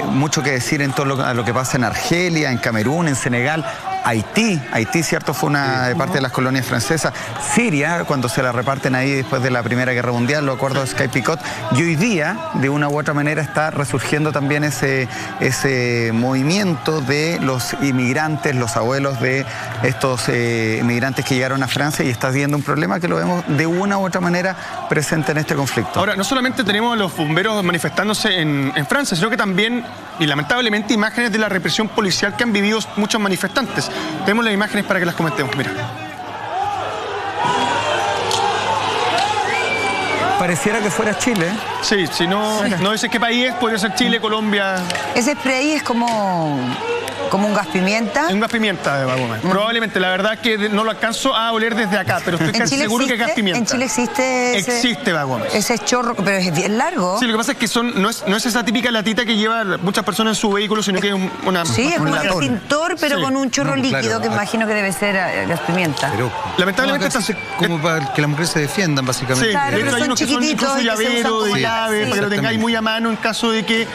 mucho que decir en todo lo que pasa en Argelia, en Camerún, en Senegal. Haití, cierto, fue una parte de las colonias francesas. Siria, cuando se la reparten ahí después de la Primera Guerra Mundial, los acuerdos de Sykes-Picot, y hoy día, de una u otra manera, está resurgiendo también ese movimiento de los inmigrantes, los abuelos de estos inmigrantes que llegaron a Francia, y está viendo un problema que lo vemos de una u otra manera presente en este conflicto. Ahora, no solamente tenemos a los bomberos manifestándose en Francia, sino que también, y lamentablemente, imágenes de la represión policial que han vivido muchos manifestantes. Tenemos las imágenes para que las comentemos, mira. Pareciera que fuera Chile. Sí, si no dices qué país es, podría ser Chile, Colombia. Ese spray es como un gas pimienta. Un gas pimienta de Eva Gómez. Probablemente, la verdad que no lo alcanzo a oler desde acá, pero estoy casi seguro que es gas pimienta. En Chile existe Eva Gómez. Ese chorro, pero es bien largo. Sí, lo que pasa es que no es esa típica latita que llevan muchas personas en su vehículo, sino que es una... Sí, es como un extintor, pero con un chorro líquido, que imagino que debe ser gas pimienta. Pero, lamentablemente... como para que las mujeres se defiendan, básicamente. Sí, claro, pero hay unos que son incluso llavero, de llave, para que lo tengáis muy a mano en caso de que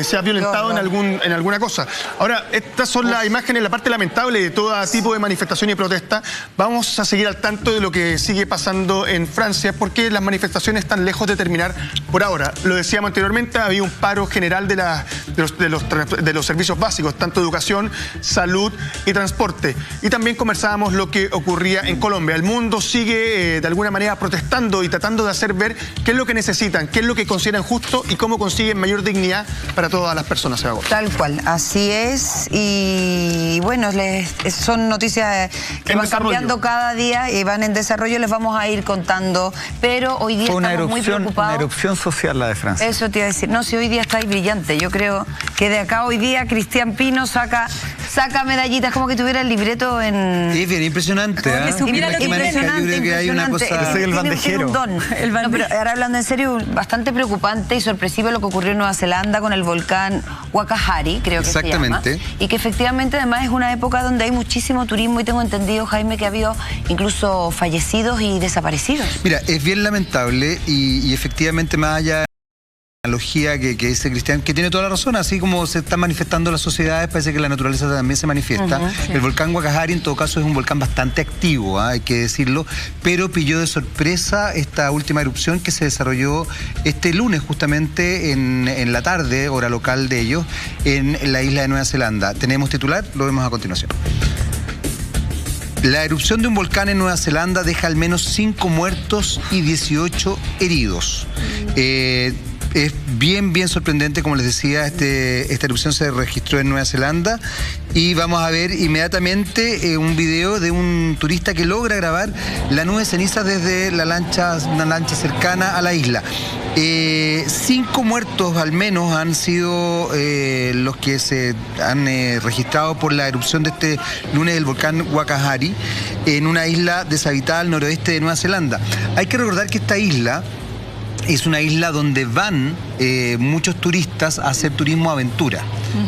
sea violentado en alguna cosa. Ahora, estas son las imágenes, la parte lamentable de todo tipo de manifestación y protesta. Vamos a seguir al tanto de lo que sigue pasando en Francia, porque las manifestaciones están lejos de terminar por ahora. Lo decíamos anteriormente, había un paro general de los servicios básicos, tanto educación, salud y transporte. Y también conversábamos lo que ocurría en Colombia. El mundo sigue de alguna manera protestando y tratando de hacer ver qué es lo que necesitan, qué es lo que consideran justo y cómo consiguen mayor dignidad para todas las personas. Tal cual, así es. Y bueno, son noticias que van cambiando cada día y van en desarrollo, les vamos a ir contando, pero hoy día estamos muy preocupados. Una erupción social la de Francia. Eso te iba a decir. No, si hoy día está ahí brillante. Yo creo que de acá hoy día Cristian Pino saca medallitas, como que tuviera el libreto en... Sí, bien impresionante. Impresionante. Yo creo que hay una cosa... Soy el bandejero. No, pero ahora hablando en serio, bastante preocupante y sorpresivo lo que ocurrió en Nueva Zelanda con el volcán Wakahari, creo que se llama. Y que efectivamente además es una época donde hay muchísimo turismo y tengo entendido, Jaime, que ha habido incluso fallecidos y desaparecidos. Mira, es bien lamentable y efectivamente, más allá de la analogía que dice Cristian, que tiene toda la razón, así como se están manifestando las sociedades, parece que la naturaleza también se manifiesta. Sí. El volcán Wakahari en todo caso es un volcán bastante activo, hay que decirlo, pero pilló de sorpresa esta última erupción que se desarrolló este lunes justamente en la tarde, hora local de ellos, en la isla de Nueva Zelanda. Tenemos titular, lo vemos a continuación. La erupción de un volcán en Nueva Zelanda deja al menos 5 muertos y 18 heridos. Es bien sorprendente, como les decía, esta erupción se registró en Nueva Zelanda y vamos a ver inmediatamente un video de un turista que logra grabar la nube de cenizas desde una lancha cercana a la isla. 5 muertos al menos han sido los que se han registrado por la erupción de este lunes del volcán Wakahari en una isla deshabitada al noroeste de Nueva Zelanda. Hay que recordar que esta isla es una isla donde van muchos turistas a hacer turismo aventura.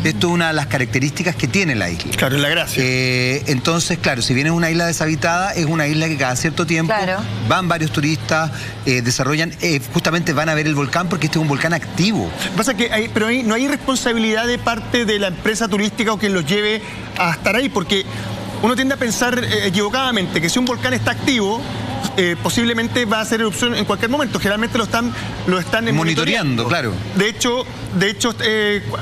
Esto es una de las características que tiene la isla. Claro, es la gracia. Entonces, claro, si bien es una isla deshabitada, es una isla que cada cierto tiempo van varios turistas, desarrollan, justamente van a ver el volcán porque este es un volcán activo. Pasa que no hay responsabilidad de parte de la empresa turística o quien los lleve a estar ahí, porque uno tiende a pensar equivocadamente que si un volcán está activo, posiblemente va a hacer erupción en cualquier momento. Generalmente lo están monitoreando, claro. De hecho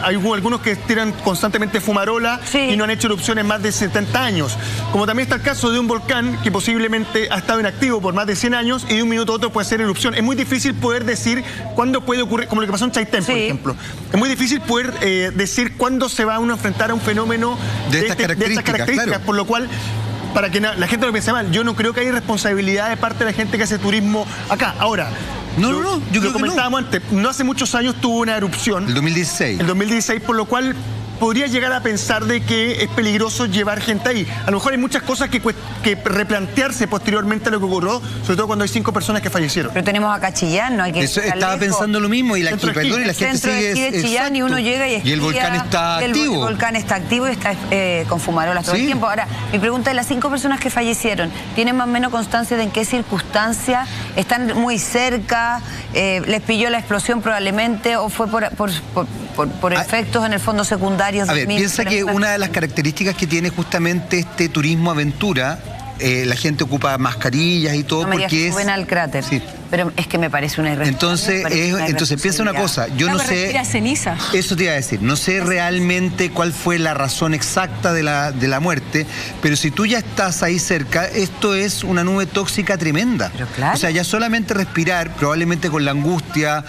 hay algunos que tiran constantemente fumarola y no han hecho erupciones más de 70 años. Como también está el caso de un volcán que posiblemente ha estado inactivo por más de 100 años y de un minuto a otro puede hacer erupción. Es muy difícil poder decir cuándo puede ocurrir, como lo que pasó en Chaitén, por ejemplo. Es muy difícil poder decir cuándo se va uno a enfrentar a un fenómeno de estas características, claro. Por lo cual, para que la gente no piense mal, yo no creo que hay responsabilidad de parte de la gente que hace turismo acá. Ahora, yo creo que comentábamos antes, no hace muchos años tuvo una erupción. El 2016. El 2016, por lo cual podría llegar a pensar de que es peligroso llevar gente ahí. A lo mejor hay muchas cosas que replantearse posteriormente a lo que ocurrió, sobre todo cuando hay 5 personas que fallecieron. Pero tenemos acá Chillán, no hay que estaba pensando lo mismo y la gente sigue de Chillán y uno llega y el volcán está activo. El volcán está activo y está con fumarolas todo el tiempo. Ahora, mi pregunta es, las 5 personas que fallecieron, ¿tienen más o menos constancia de en qué circunstancias? ¿Están muy cerca? ¿Les pilló la explosión probablemente? ¿O fue por efectos en el fondo secundarios? A ver, piensa que una de las características que tiene justamente este turismo aventura, la gente ocupa mascarillas y todo porque suben al cráter. Sí. Pero es que me parece una irresponsabilidad. Entonces piensa una cosa, yo no sé... ceniza. Eso te iba a decir, no sé realmente cuál fue la razón exacta de la muerte, pero si tú ya estás ahí cerca, esto es una nube tóxica tremenda. Pero claro. O sea, ya solamente respirar, probablemente con la angustia,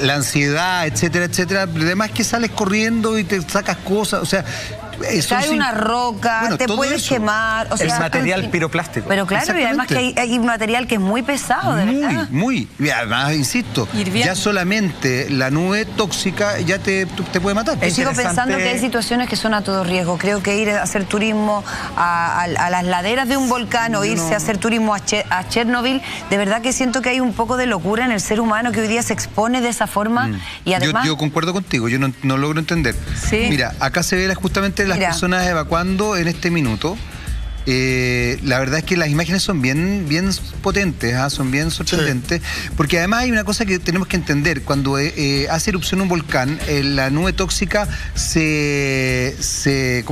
la ansiedad, etcétera, etcétera, además que sales corriendo y te sacas cosas, o sea... Cae una roca, te puedes quemar. O sea, el material piroplástico. Pero claro, y además que hay material que es muy pesado, de verdad. Muy. Y además, insisto, ya solamente la nube tóxica ya te puede matar. Yo sigo pensando que hay situaciones que son a todo riesgo. Creo que ir a hacer turismo a las laderas de un volcán o irse a hacer turismo a Chernobyl, de verdad que siento que hay un poco de locura en el ser humano que hoy día se expone de esa forma y además... Yo concuerdo contigo, yo no logro entender. ¿Sí? Mira, acá se ve justamente las personas evacuando en este minuto. La verdad es que las imágenes son bien potentes, son bien sorprendentes, porque además hay una cosa que tenemos que entender: cuando hace erupción un volcán, la nube tóxica ¿cómo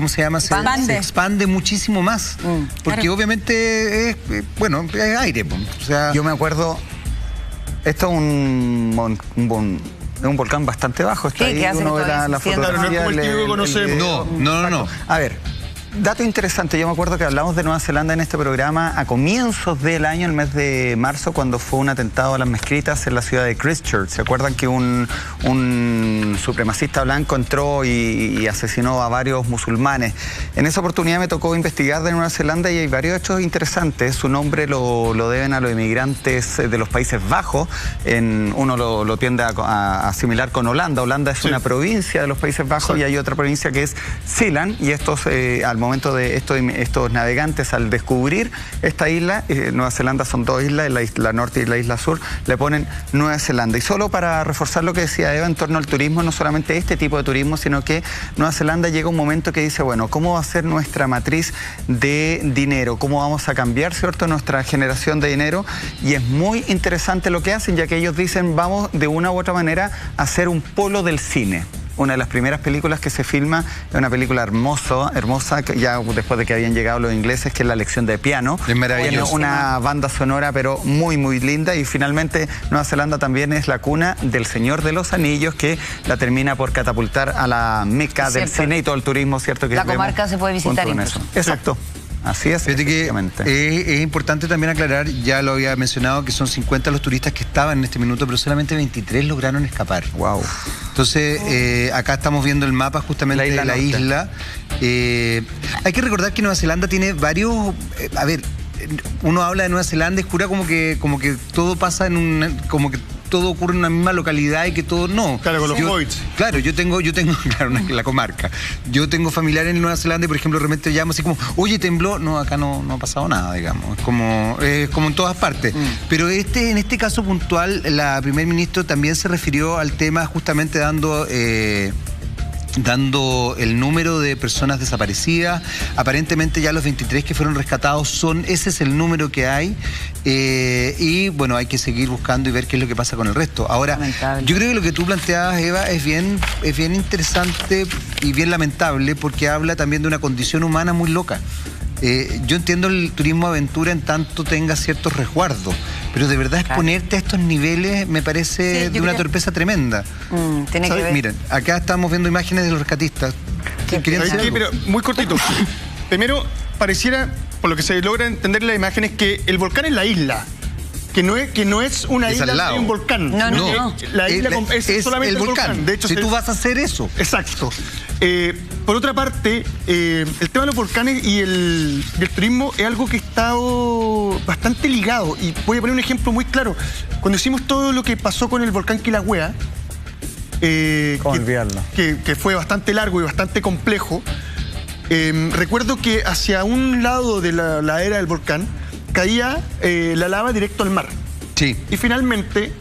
se llama? Se expande muchísimo más, porque obviamente es aire. O sea, yo me acuerdo, esto es un volcán bastante bajo, está ahí uno de la fotografía. No. A ver, dato interesante, yo me acuerdo que hablamos de Nueva Zelanda en este programa a comienzos del año, el mes de marzo, cuando fue un atentado a las mezquitas en la ciudad de Christchurch. ¿Se acuerdan que un supremacista blanco entró y asesinó a varios musulmanes? En esa oportunidad me tocó investigar de Nueva Zelanda y hay varios hechos interesantes. Su nombre lo deben a los inmigrantes de los Países Bajos. Uno lo tiende a asimilar con Holanda. Holanda es una provincia de los Países Bajos y hay otra provincia que es Sealand, y estos al momento de estos navegantes, al descubrir esta isla, Nueva Zelanda son 2 islas, la isla norte y la isla sur, le ponen Nueva Zelanda. Y solo para reforzar lo que decía Eva en torno al turismo, no solamente este tipo de turismo, sino que Nueva Zelanda llega un momento que dice, bueno, ¿cómo va a ser nuestra matriz de dinero? ¿Cómo vamos a cambiar, cierto, nuestra generación de dinero? Y es muy interesante lo que hacen, ya que ellos dicen, vamos de una u otra manera a ser un polo del cine. Una de las primeras películas que se filma es una película hermosa, ya después de que habían llegado los ingleses, que es La lección de piano. Es maravilloso. Tiene una banda sonora, pero muy linda. Y finalmente, Nueva Zelanda también es la cuna del Señor de los Anillos, que la termina por catapultar a la meca del cine y todo el turismo, ¿cierto? Que la comarca se puede visitar incluso. Exacto. Así es. Fíjate que es importante también aclarar, ya lo había mencionado, que son 50 los turistas que estaban en este minuto, pero solamente 23 lograron escapar. Wow. Entonces, acá estamos viendo el mapa justamente de la isla. Hay que recordar que Nueva Zelanda tiene varios... uno habla de Nueva Zelanda y jura como que todo pasa como que todo ocurre en una misma localidad y que todo no. Claro, con los hobbits. Claro, yo tengo claro, la comarca. Yo tengo familiares en Nueva Zelanda y, por ejemplo, de repente llamo así como, oye, tembló. No, acá no ha pasado nada, digamos. Es como en todas partes. Pero en este caso puntual, la primer ministro también se refirió al tema justamente dando dando el número de personas desaparecidas. Aparentemente ya los 23 que fueron rescatados ese es el número que hay, y bueno, hay que seguir buscando y ver qué es lo que pasa con el resto. Ahora, lamentable. Yo creo que lo que tú planteabas, Eva, es bien interesante y bien lamentable, porque habla también de una condición humana muy loca. Yo entiendo el turismo aventura en tanto tenga ciertos resguardos, pero de verdad exponerte a estos niveles me parece de una torpeza tremenda. Tiene que ver. Miren, acá estamos viendo imágenes de los rescatistas. Pero muy cortito. Primero, pareciera, por lo que se logra entender en la imagen, es que el volcán es la isla. Que no es una isla, hay un volcán. No. La isla es solamente el volcán. De hecho, si tú vas a hacer eso. Exacto. Por otra parte, el tema de los volcanes y el turismo es algo que ha estado bastante ligado. Y voy a poner un ejemplo muy claro. Cuando hicimos todo lo que pasó con el volcán Kilauea, que fue bastante largo y bastante complejo, recuerdo que hacia un lado de la ladera del volcán caía la lava directo al mar. Sí. Y finalmente,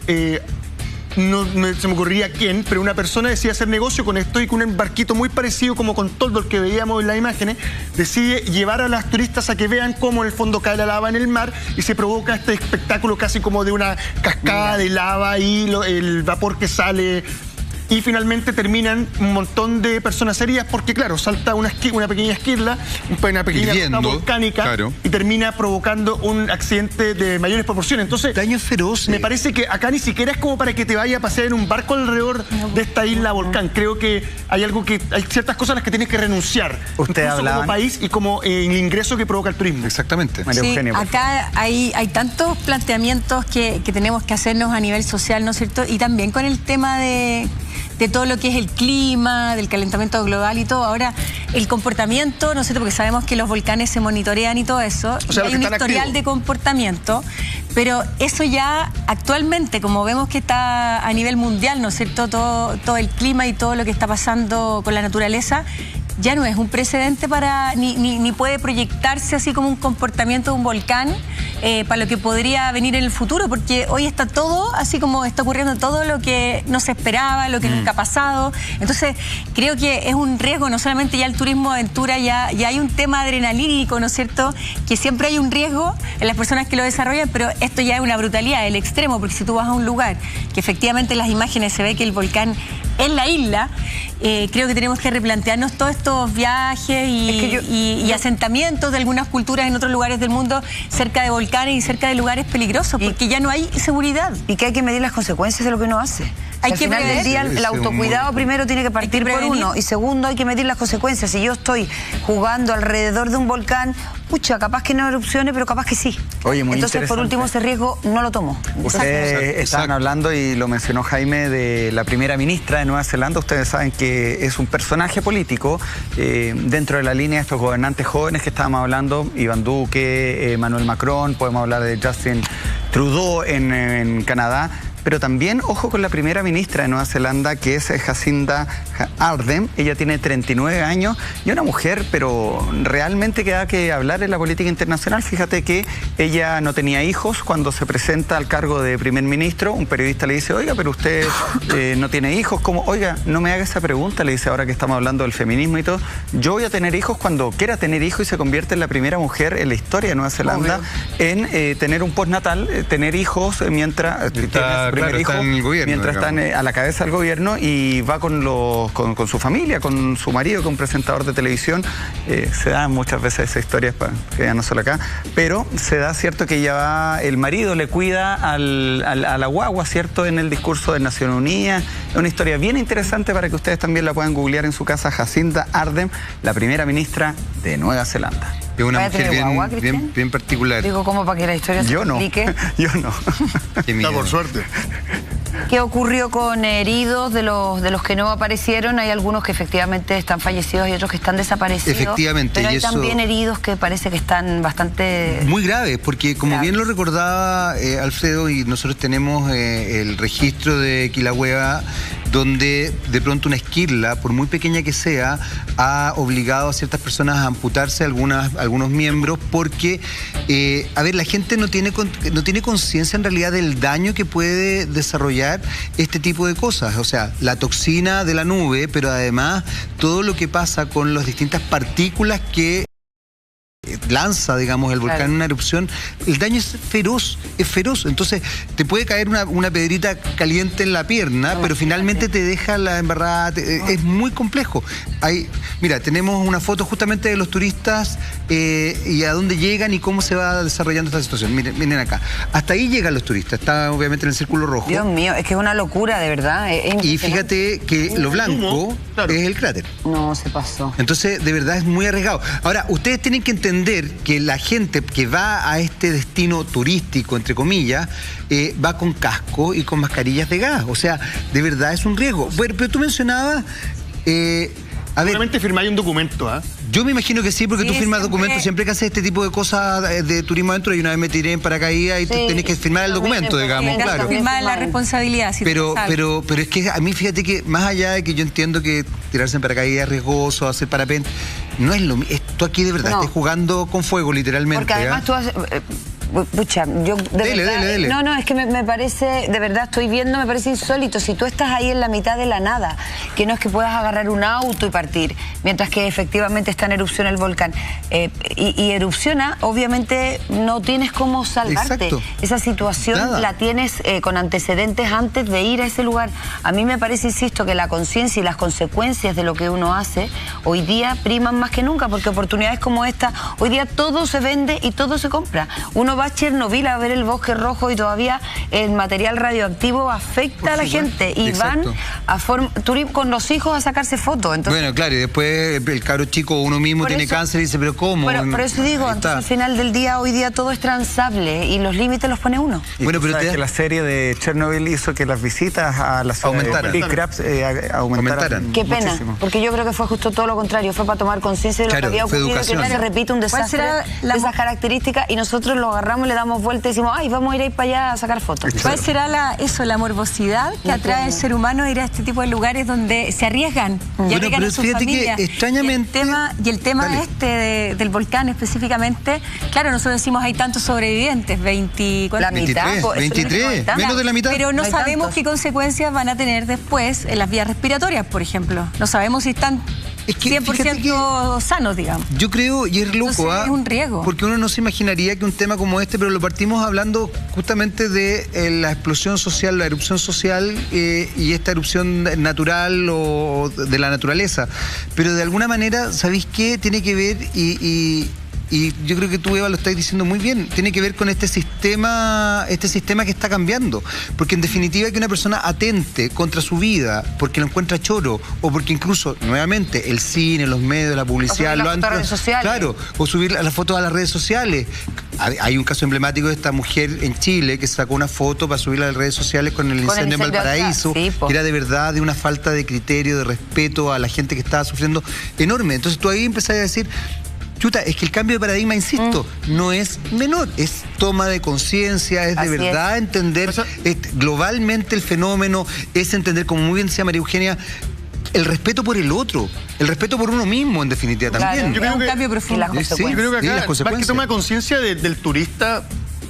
no se me ocurría quién, pero una persona decide hacer negocio con esto y con un barquito muy parecido como con Toldo, el que veíamos en las imágenes, decide llevar a las turistas a que vean cómo en el fondo cae la lava en el mar y se provoca este espectáculo casi como de una cascada de lava y el vapor que sale. Y finalmente terminan un montón de personas heridas porque, claro, salta una pequeña esquirla, una pequeña zona volcánica, claro, y termina provocando un accidente de mayores proporciones. Entonces, daños feroces. Me parece que acá ni siquiera es como para que te vaya a pasear en un barco alrededor de esta isla volcán. Creo que hay ciertas cosas a las que tienes que renunciar. Usted hablaba como país y como el ingreso que provoca el turismo. Exactamente. María Eugenia, acá hay tantos planteamientos que tenemos que hacernos a nivel social, ¿no es cierto? Y también con el tema de todo lo que es el clima, del calentamiento global y todo. Ahora, el comportamiento, ¿no es cierto? Porque sabemos que los volcanes se monitorean y todo eso. O sea, hay un historial de comportamiento, pero eso ya actualmente, como vemos que está a nivel mundial, ¿no es cierto? Todo el clima y todo lo que está pasando con la naturaleza, ya no es un precedente ni puede proyectarse así como un comportamiento de un volcán para lo que podría venir en el futuro, porque hoy está todo así como está ocurriendo todo lo que no se esperaba, lo que nunca ha pasado. Entonces, creo que es un riesgo, no solamente ya el turismo aventura, ya hay un tema adrenalínico, ¿no es cierto? Que siempre hay un riesgo en las personas que lo desarrollan, pero esto ya es una brutalidad, el extremo, porque si tú vas a un lugar que efectivamente en las imágenes se ve que el volcán es la isla, creo que tenemos que replantearnos todos estos viajes y asentamientos de algunas culturas en otros lugares del mundo cerca de volcanes y cerca de lugares peligrosos, porque ya no hay seguridad. Y que hay que medir las consecuencias de lo que uno hace. Al final del día, el autocuidado primero tiene que partir por uno, y segundo hay que medir las consecuencias. Si yo estoy jugando alrededor de un volcán, pucha, capaz que no erupcione, pero capaz que sí. Oye, muy Entonces, por último, ese riesgo no lo tomo. Ustedes estaban hablando, y lo mencionó Jaime, de la primera ministra de Nueva Zelanda. Ustedes saben que es un personaje político dentro de la línea de estos gobernantes jóvenes que estábamos hablando, Iván Duque, Emmanuel Macron, podemos hablar de Justin Trudeau en Canadá. Pero también, ojo con la primera ministra de Nueva Zelanda, que es Jacinda Ardern. Ella tiene 39 años y una mujer, pero realmente que da que hablar en la política internacional. Fíjate que ella no tenía hijos. Cuando se presenta al cargo de primer ministro, un periodista le dice, oiga, pero usted no tiene hijos. ¿Cómo? Oiga, no me haga esa pregunta, le dice, ahora que estamos hablando del feminismo y todo. Yo voy a tener hijos cuando quiera tener hijos, y se convierte en la primera mujer en la historia de Nueva Zelanda en tener un postnatal, tener hijos mientras... Está en el gobierno, mientras están a la cabeza del gobierno, y va con su familia, con su marido, con un presentador de televisión. Se da muchas veces esa historia, que ya no solo acá, pero se da, cierto, que ella va, el marido le cuida a la guagua, cierto, en el discurso de Naciones Unidas. Es una historia bien interesante para que ustedes también la puedan googlear en su casa. Jacinda Ardern, la primera ministra de Nueva Zelanda. Es una mujer bien particular. Digo, como para que la historia se explique. Yo no. Está por suerte. ¿Qué ocurrió con heridos de los que no aparecieron? Hay algunos que efectivamente están fallecidos y otros que están desaparecidos. Efectivamente. Pero hay también heridos que parece que están bastante... Muy graves, porque como bien lo recordaba Alfredo, y nosotros tenemos el registro de Kilauea, donde de pronto una esquirla, por muy pequeña que sea, ha obligado a ciertas personas a amputarse algunos miembros porque, a ver, la gente no tiene conciencia en realidad del daño que puede desarrollar este tipo de cosas. O sea, la toxina de la nube, pero además todo lo que pasa con las distintas partículas que lanza, digamos, el volcán en una erupción, el daño es feroz, entonces te puede caer una piedrita caliente en la pierna, pero finalmente te deja la embarrada, es muy complejo. Mira, tenemos una foto justamente de los turistas y a dónde llegan y cómo se va desarrollando esta situación. Miren acá, hasta ahí llegan los turistas, está obviamente en el círculo rojo. Dios mío, es que es una locura, de verdad. Y fíjate que lo blanco es el cráter. No, se pasó. Entonces, de verdad es muy arriesgado. Ahora, ustedes tienen que entender que la gente que va a este destino turístico, entre comillas, va con casco y con mascarillas de gas. O sea, de verdad es un riesgo. Bueno, pero tú mencionabas... Seguramente firmáis un documento, ¿ah? Yo me imagino que sí, porque tú firmas documentos. Siempre que haces este tipo de cosas de turismo adentro, y una vez me tiré en paracaídas y tenés que firmar el documento, digamos, claro. Firmar la responsabilidad. Si pero es que a mí, fíjate que más allá de que yo entiendo que tirarse en paracaídas es riesgoso, hacer parapente, no es lo mismo. Tú aquí de verdad estás jugando con fuego, literalmente. Porque además tú haces... Pucha, yo de verdad, dele. No, es que me parece, de verdad estoy viendo, me parece insólito. Si tú estás ahí en la mitad de la nada, que no es que puedas agarrar un auto y partir, mientras que efectivamente está en erupción el volcán, y erupciona, obviamente no tienes cómo salvarte. Exacto. Esa situación la tienes con antecedentes antes de ir a ese lugar. A mí me parece, insisto, que la conciencia y las consecuencias de lo que uno hace hoy día priman más que nunca, porque oportunidades como esta, hoy día todo se vende y todo se compra. Uno va a Chernobyl a ver el bosque rojo y todavía el material radioactivo afecta a la gente y van a con los hijos a sacarse fotos. Entonces, bueno, claro, y después el cabro chico, uno mismo tiene cáncer y dice, pero ¿cómo? Por eso digo, entonces, al final del día, hoy día todo es transable y los límites los pone uno. Bueno, pero que la serie de Chernobyl hizo que las visitas a la zona de aumentaran. Qué pena, porque yo creo que fue justo todo lo contrario, fue para tomar conciencia de lo que había ocurrido, que no se repite un desastre de esas características y nosotros lo agarramos, le damos vuelta y decimos, ay, vamos a ir ahí para allá a sacar fotos. ¿Cuál será la morbosidad que atrae al ser humano a ir a este tipo de lugares donde se arriesgan? Y arriesgan a sus familias. Que extrañamente... Y el tema del volcán específicamente, claro, nosotros decimos hay tantos sobrevivientes, 23, menos de la mitad. Pero no sabemos qué consecuencias van a tener después en las vías respiratorias, por ejemplo. No sabemos si están... Es que 100% sanos, digamos. Yo creo, y es loco, entonces, es un riesgo. Porque uno no se imaginaría que un tema como este, pero lo partimos hablando justamente de la explosión social, la erupción social y esta erupción natural o de la naturaleza. Pero de alguna manera, ¿sabéis qué? Tiene que ver y yo creo que tú, Eva, lo estás diciendo muy bien, tiene que ver con este sistema que está cambiando, porque en definitiva que una persona atente contra su vida porque lo encuentra choro, o porque incluso, nuevamente, el cine, los medios, la publicidad, o subir las fotos a las redes sociales. Hay un caso emblemático de esta mujer en Chile que sacó una foto para subirla a las redes sociales con el incendio en Valparaíso, que era de verdad de una falta de criterio, de respeto a la gente que estaba sufriendo enorme. Entonces tú ahí empezás a decir, chuta, es que el cambio de paradigma, insisto, no es menor, es toma de conciencia, es de verdad entender globalmente el fenómeno, es entender, como muy bien decía María Eugenia, el respeto por el otro, el respeto por uno mismo, en definitiva, también. Yo creo que un cambio profundo. Yo creo que acá, más que toma conciencia del turista,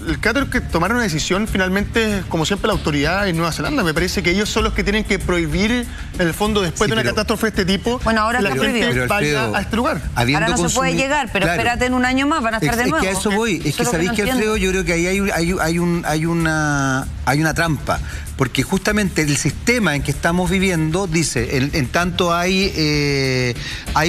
el caso que tomaron una decisión finalmente, como siempre, la autoridad en Nueva Zelanda. Me parece que ellos son los que tienen que prohibir, en el fondo, después de una catástrofe de este tipo, ahora que la gente vaya a este lugar. Ahora no se puede llegar, pero espérate en un año más, van a estar de nuevo. Es que a eso voy. Es que sabéis que, Alfredo, yo creo que ahí hay una trampa. Porque justamente el sistema en que estamos viviendo dice, en tanto hay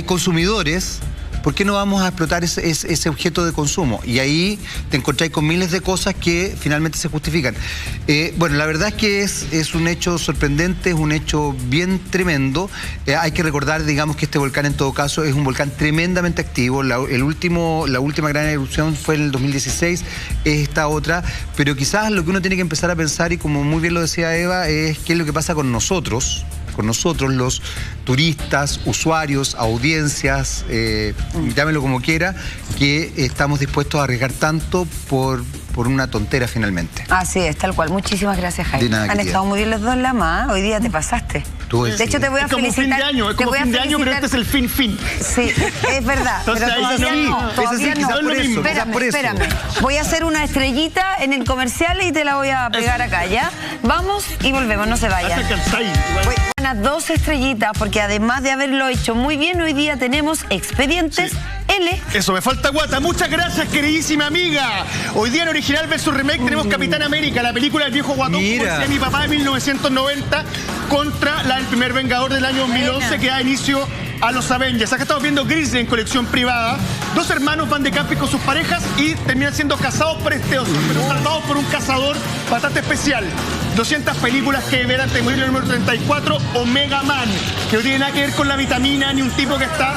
consumidores, ¿por qué no vamos a explotar ese objeto de consumo? Y ahí te encontráis con miles de cosas que finalmente se justifican. Bueno, la verdad es que es un hecho sorprendente, es un hecho bien tremendo. Hay que recordar, digamos, que este volcán en todo caso es un volcán tremendamente activo. La última gran erupción fue en el 2016, es esta otra. Pero quizás lo que uno tiene que empezar a pensar, y como muy bien lo decía Eva, es qué es lo que pasa con nosotros, los turistas, usuarios, audiencias, llámelo como quiera, que estamos dispuestos a arriesgar tanto por una tontera finalmente. Así es, tal cual. Muchísimas gracias, Jaime. De nada, han estado muy bien los dos, Lama. Hoy día te pasaste. De hecho, te voy a felicitar. Es como fin de año, pero este es el fin. Sí, es verdad. Entonces, pero todavía no. Espérame. Voy a hacer una estrellita en el comercial y te la voy a pegar acá, ¿ya? Vamos y volvemos, no se vayan. Buenas 2 estrellitas, porque además de haberlo hecho muy bien, hoy día tenemos Expedientes L. Eso, me falta guata. Muchas gracias, queridísima amiga. Hoy día en Original versus Remake tenemos Capitán América, la película del viejo guatón, como decía mi papá, de 1990, contra la del primer Vengador del año 2011, que da inicio a los Avengers. Acá estamos viendo Grizzly en colección privada. 2 hermanos van de camping con sus parejas y terminan siendo cazados por este oso, pero salvados por un cazador bastante especial. 200 películas que ver antes de morir, el número 34, Omega Man, que no tiene nada que ver con la vitamina ni un tipo que está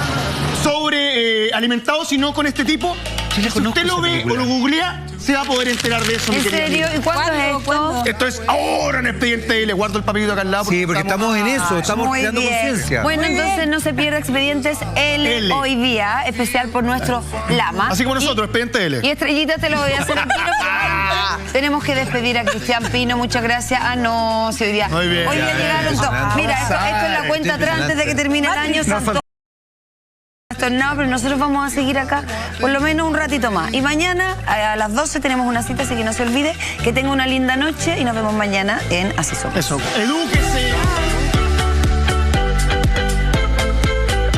sobre alimentado, sino con este tipo. Si usted lo ve o lo googlea, se va a poder enterar de eso. ¿En serio? ¿Y cuándo es esto? Esto es ahora en Expediente L. Guardo el papelito acá al lado. Sí, porque estamos en eso, estamos creando conciencia. Bueno, entonces no se pierda Expedientes L hoy día, especial por nuestro Lama. Así como nosotros, Expediente L. Y Estrellita te lo voy a hacer al tiro. Tenemos que despedir a Cristian Pino, muchas gracias. Ah, no, si hoy día. Muy bien. Hoy día llegaron todos. Mira, esto es la cuenta atrás antes de que termine el año. No, pero nosotros vamos a seguir acá por lo menos un ratito más. Y mañana a las 12 tenemos una cita, así que no se olvide. Que tenga una linda noche y nos vemos mañana en Así Somos. Eso, edúquese.